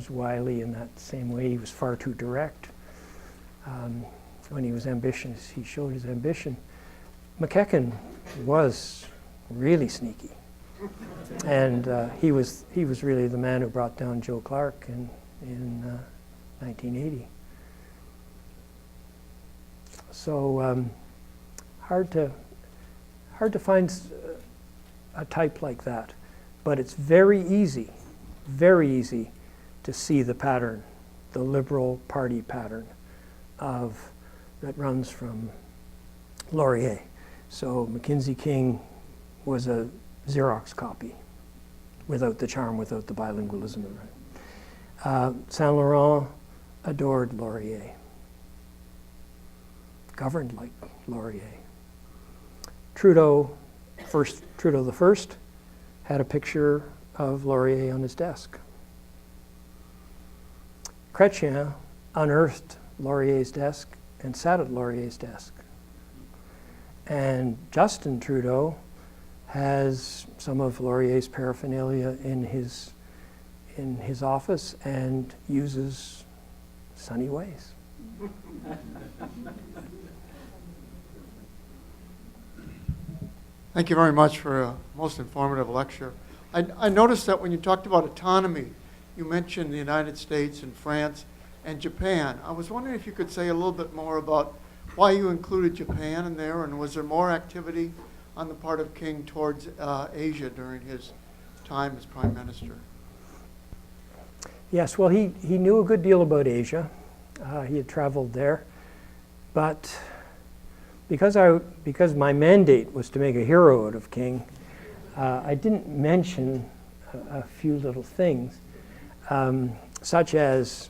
wily in that same way. He was far too direct. When he was ambitious, he showed his ambition. McEachern was really sneaky, and he was really the man who brought down Joe Clark in 1980. So hard to find a type like that, but it's very easy to see the pattern, the Liberal Party pattern that runs from Laurier. So Mackenzie King was a Xerox copy, without the charm, without the bilingualism. Saint Laurent adored Laurier, governed like Laurier. Trudeau the First, had a picture of Laurier on his desk. Chrétien unearthed Laurier's desk and sat at Laurier's desk. And Justin Trudeau has some of Laurier's paraphernalia in his office and uses sunny ways. Thank you very much for a most informative lecture. I noticed that when you talked about autonomy, you mentioned the United States and France and Japan. I was wondering if you could say a little bit more about why you included Japan in there, and was there more activity on the part of King towards Asia during his time as Prime Minister? Yes, well, he knew a good deal about Asia. He had traveled there. But because my mandate was to make a hero out of King, I didn't mention a few little things, such as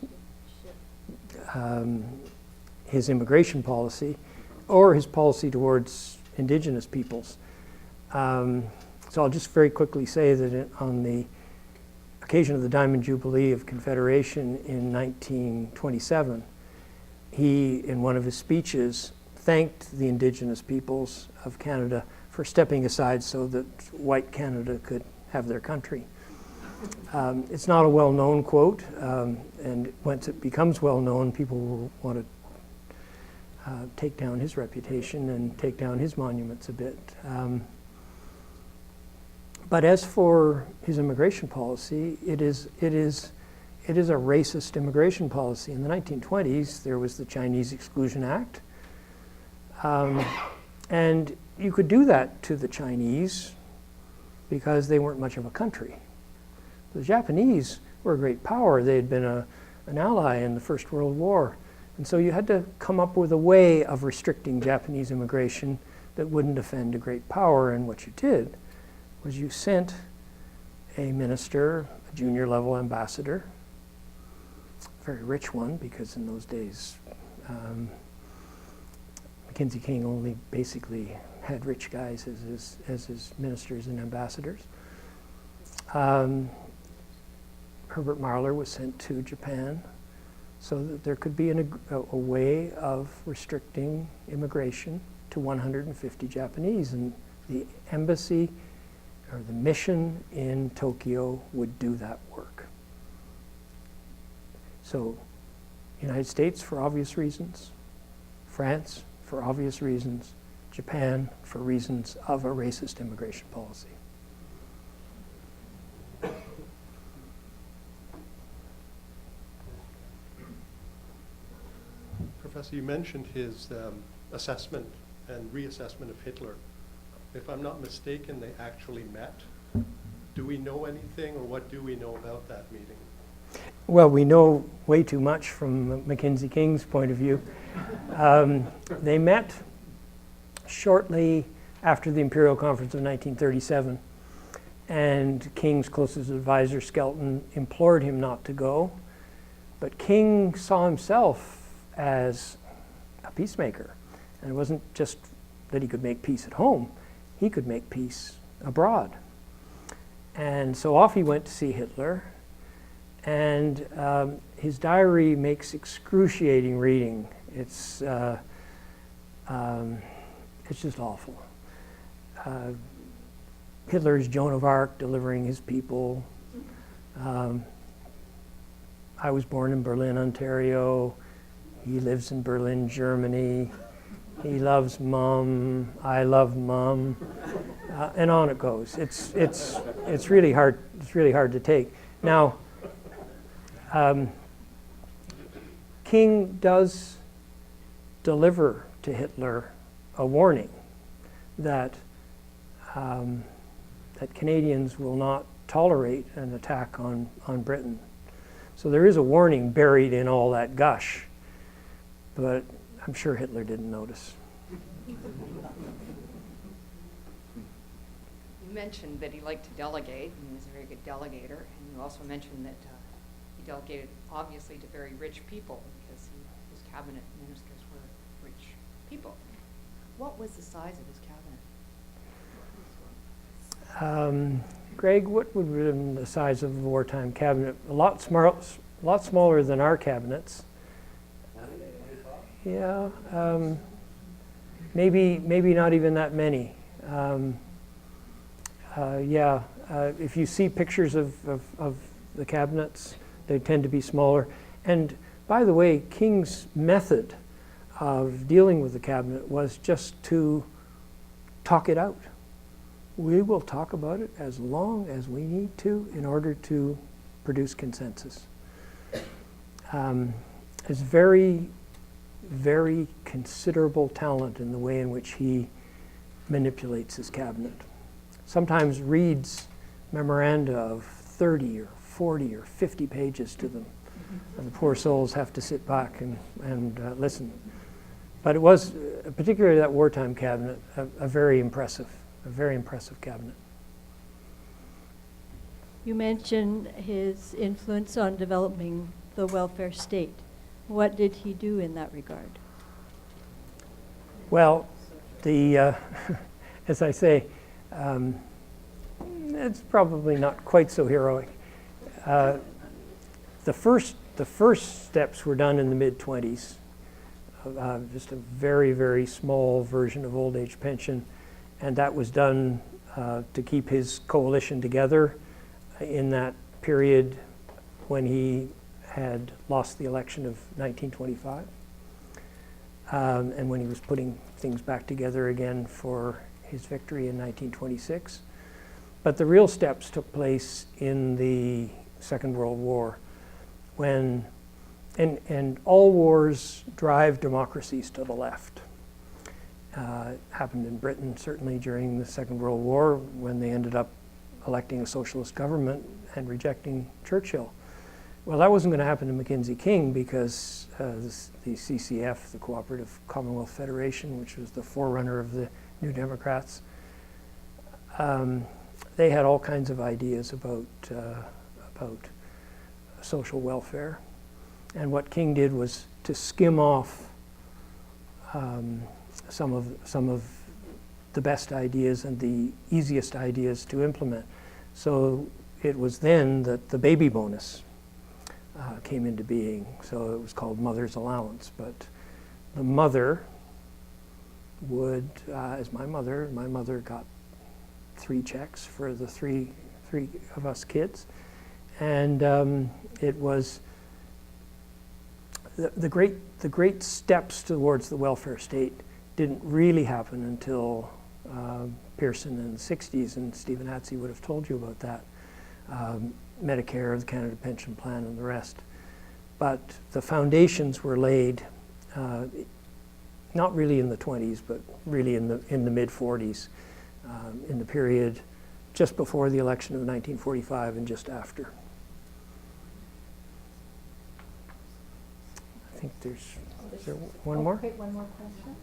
his immigration policy or his policy towards indigenous peoples. So I'll just very quickly say that on the occasion of the Diamond Jubilee of Confederation in 1927, he, in one of his speeches, thanked the indigenous peoples of Canada for stepping aside so that white Canada could have their country. It's not a well-known quote, and once it becomes well-known, people will want to take down his reputation and take down his monuments a bit. But as for his immigration policy, it is a racist immigration policy. In the 1920s, there was the Chinese Exclusion Act, and you could do that to the Chinese because they weren't much of a country. The Japanese were a great power. They had been an ally in the First World War. And so you had to come up with a way of restricting Japanese immigration that wouldn't offend a great power. And what you did was you sent a minister, a junior level ambassador, a very rich one, because in those days Mackenzie King only basically had rich guys as his ministers and ambassadors. Herbert Marler was sent to Japan so that there could be a way of restricting immigration to 150 Japanese. And the embassy or the mission in Tokyo would do that work. So, United States for obvious reasons, France for obvious reasons, Japan for reasons of a racist immigration policy. Professor, you mentioned his assessment and reassessment of Hitler. If I'm not mistaken, they actually met. Do we know anything, or what do we know about that meeting? Well, we know way too much from Mackenzie King's point of view. They met shortly after the Imperial Conference of 1937, and King's closest advisor, Skelton, implored him not to go. But King saw himself as a peacemaker. And it wasn't just that he could make peace at home, he could make peace abroad. And so off he went to see Hitler, and his diary makes excruciating reading. It's just awful. Hitler's Joan of Arc delivering his people. I was born in Berlin, Ontario. He lives in Berlin, Germany. He loves Mom. I love Mom, and on it goes. It's really hard. It's really hard to take. Now, King does deliver to Hitler a warning that that Canadians will not tolerate an attack on Britain. So there is a warning buried in all that gush. But I'm sure Hitler didn't notice. You mentioned that he liked to delegate, and he was a very good delegator, and you also mentioned that he delegated obviously to very rich people because his cabinet ministers were rich people. What was the size of his cabinet? Greg, what would have been the size of a wartime cabinet? A lot smaller than our cabinets. Yeah, maybe not even that many. If you see pictures of the cabinets, they tend to be smaller. And by the way, King's method of dealing with the cabinet was just to talk it out. We will talk about it as long as we need to in order to produce consensus. It's very considerable talent in the way in which he manipulates his cabinet. Sometimes reads memoranda of 30 or 40 or 50 pages to them. And the poor souls have to sit back and listen. But it was, particularly that wartime cabinet, a very impressive cabinet. You mentioned his influence on developing the welfare state. What did he do in that regard? Well, as I say, it's probably not quite so heroic. The first steps were done in the mid-20s. Just a very, very small version of old age pension, and that was done to keep his coalition together in that period when he had lost the election of 1925, and when he was putting things back together again for his victory in 1926. But the real steps took place in the Second World War, when, and all wars drive democracies to the left. It happened in Britain, certainly during the Second World War, when they ended up electing a socialist government and rejecting Churchill. Well, that wasn't going to happen to Mackenzie King because the CCF, the Cooperative Commonwealth Federation, which was the forerunner of the New Democrats, they had all kinds of ideas about social welfare. And what King did was to skim off some of the best ideas and the easiest ideas to implement. So it was then that the baby bonus came into being. So it was called Mother's Allowance. But the mother would, as my mother got 3 checks for the three of us kids. And it was the great steps towards the welfare state didn't really happen until Pearson in the 60s, and Stephen Hatsey would have told you about that. Medicare, the Canada Pension Plan, and the rest. But the foundations were laid, not really in the 20s, but really in the mid-40s, in the period just before the election of 1945 and just after. I think is there one more? Great, one more question.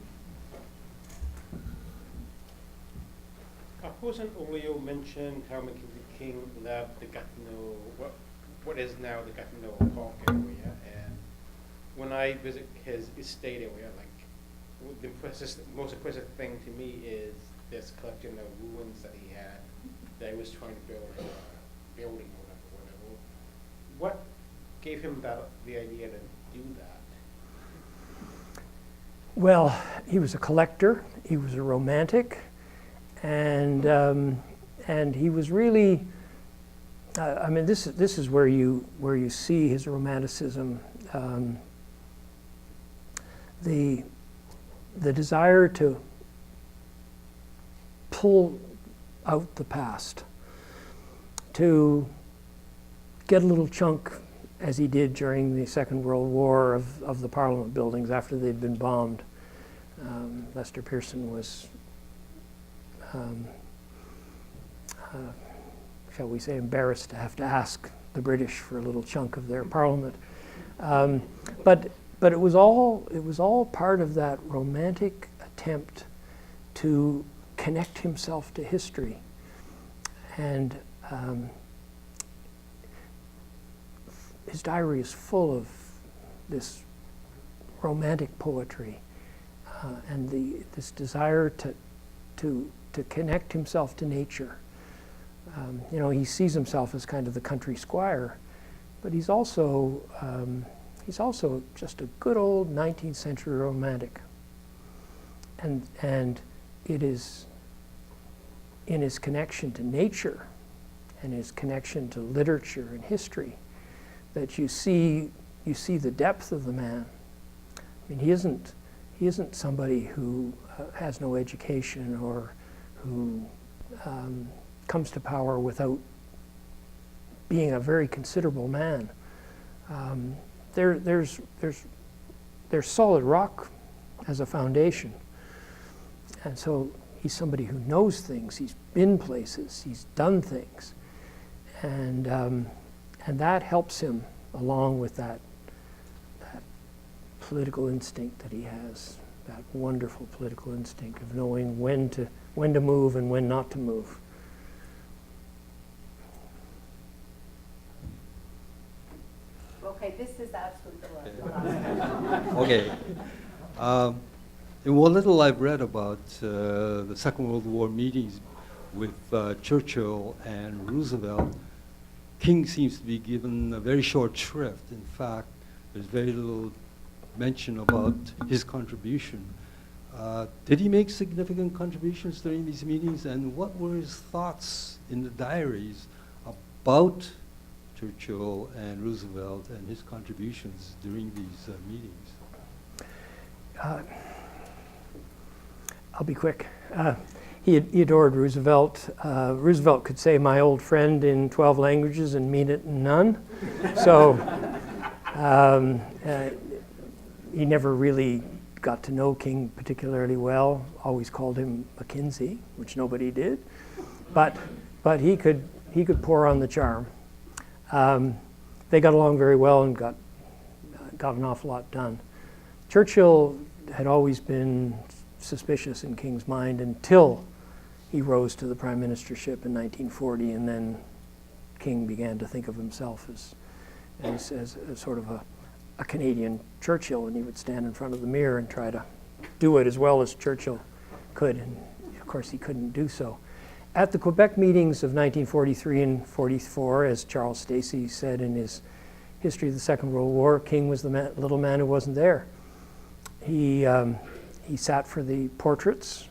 President Olio mentioned how Mackenzie King left the Gatineau, what is now the Gatineau Park area, and when I visit his estate area, like the most impressive thing to me is this collection of ruins that he had that he was trying to build a building or whatever. What gave him the idea to do that? Well, he was a collector. He was a romantic. And he was really, I mean, this is where you see his romanticism, the desire to pull out the past, to get a little chunk, as he did during the Second World War, of the Parliament buildings after they'd been bombed. Lester Pearson was, shall we say, embarrassed to have to ask the British for a little chunk of their parliament. But it was all part of that romantic attempt to connect himself to history. And his diary is full of this romantic poetry and this desire to connect himself to nature. You know, he sees himself as kind of the country squire, but he's also just a good old 19th century romantic. And it is in his connection to nature and his connection to literature and history that you see the depth of the man. I mean, he isn't somebody who has no education or who comes to power without being a very considerable man. There's solid rock as a foundation, and so he's somebody who knows things. He's been places. He's done things, and And that helps him along with that political instinct that he has, that wonderful political instinct of knowing when to move and when not to move. Okay, this is absolutely the last. Okay. In what little I've read about the Second World War meetings with Churchill and Roosevelt, King seems to be given a very short shrift. In fact, there's very little mention about his contribution. Did he make significant contributions during these meetings, and what were his thoughts in the diaries about Churchill and Roosevelt and his contributions during these meetings? I'll be quick. He adored Roosevelt. Roosevelt could say "my old friend" in 12 languages and mean it in none. So he never really got to know King particularly well. Always called him Mackenzie, which nobody did. But he could pour on the charm. They got along very well and got an awful lot done. Churchill had always been suspicious in King's mind until he rose to the prime ministership in 1940, and then King began to think of himself as sort of a Canadian Churchill, and he would stand in front of the mirror and try to do it as well as Churchill could, and of course he couldn't do so. At the Quebec meetings of 1943 and 44, as Charles Stacey said in his History of the Second World War, King was the little man who wasn't there. He sat for the portraits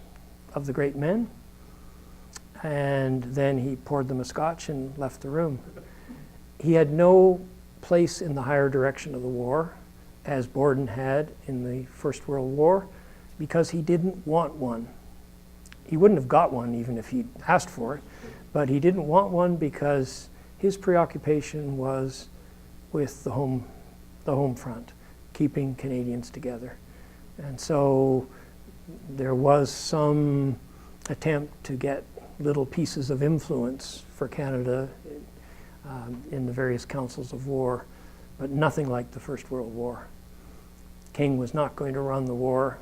of the great men, and then he poured them a scotch and left the room. He had no place in the higher direction of the war, as Borden had in the First World War, because he didn't want one. He wouldn't have got one even if he'd asked for it, but he didn't want one because his preoccupation was with the home front, keeping Canadians together. And so there was some attempt to get little pieces of influence for Canada in the various councils of war, but nothing like the First World War. King was not going to run the war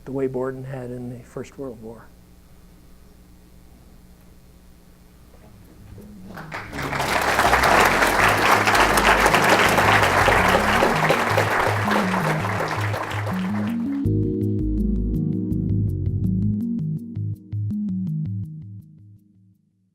the way Borden had in the First World War.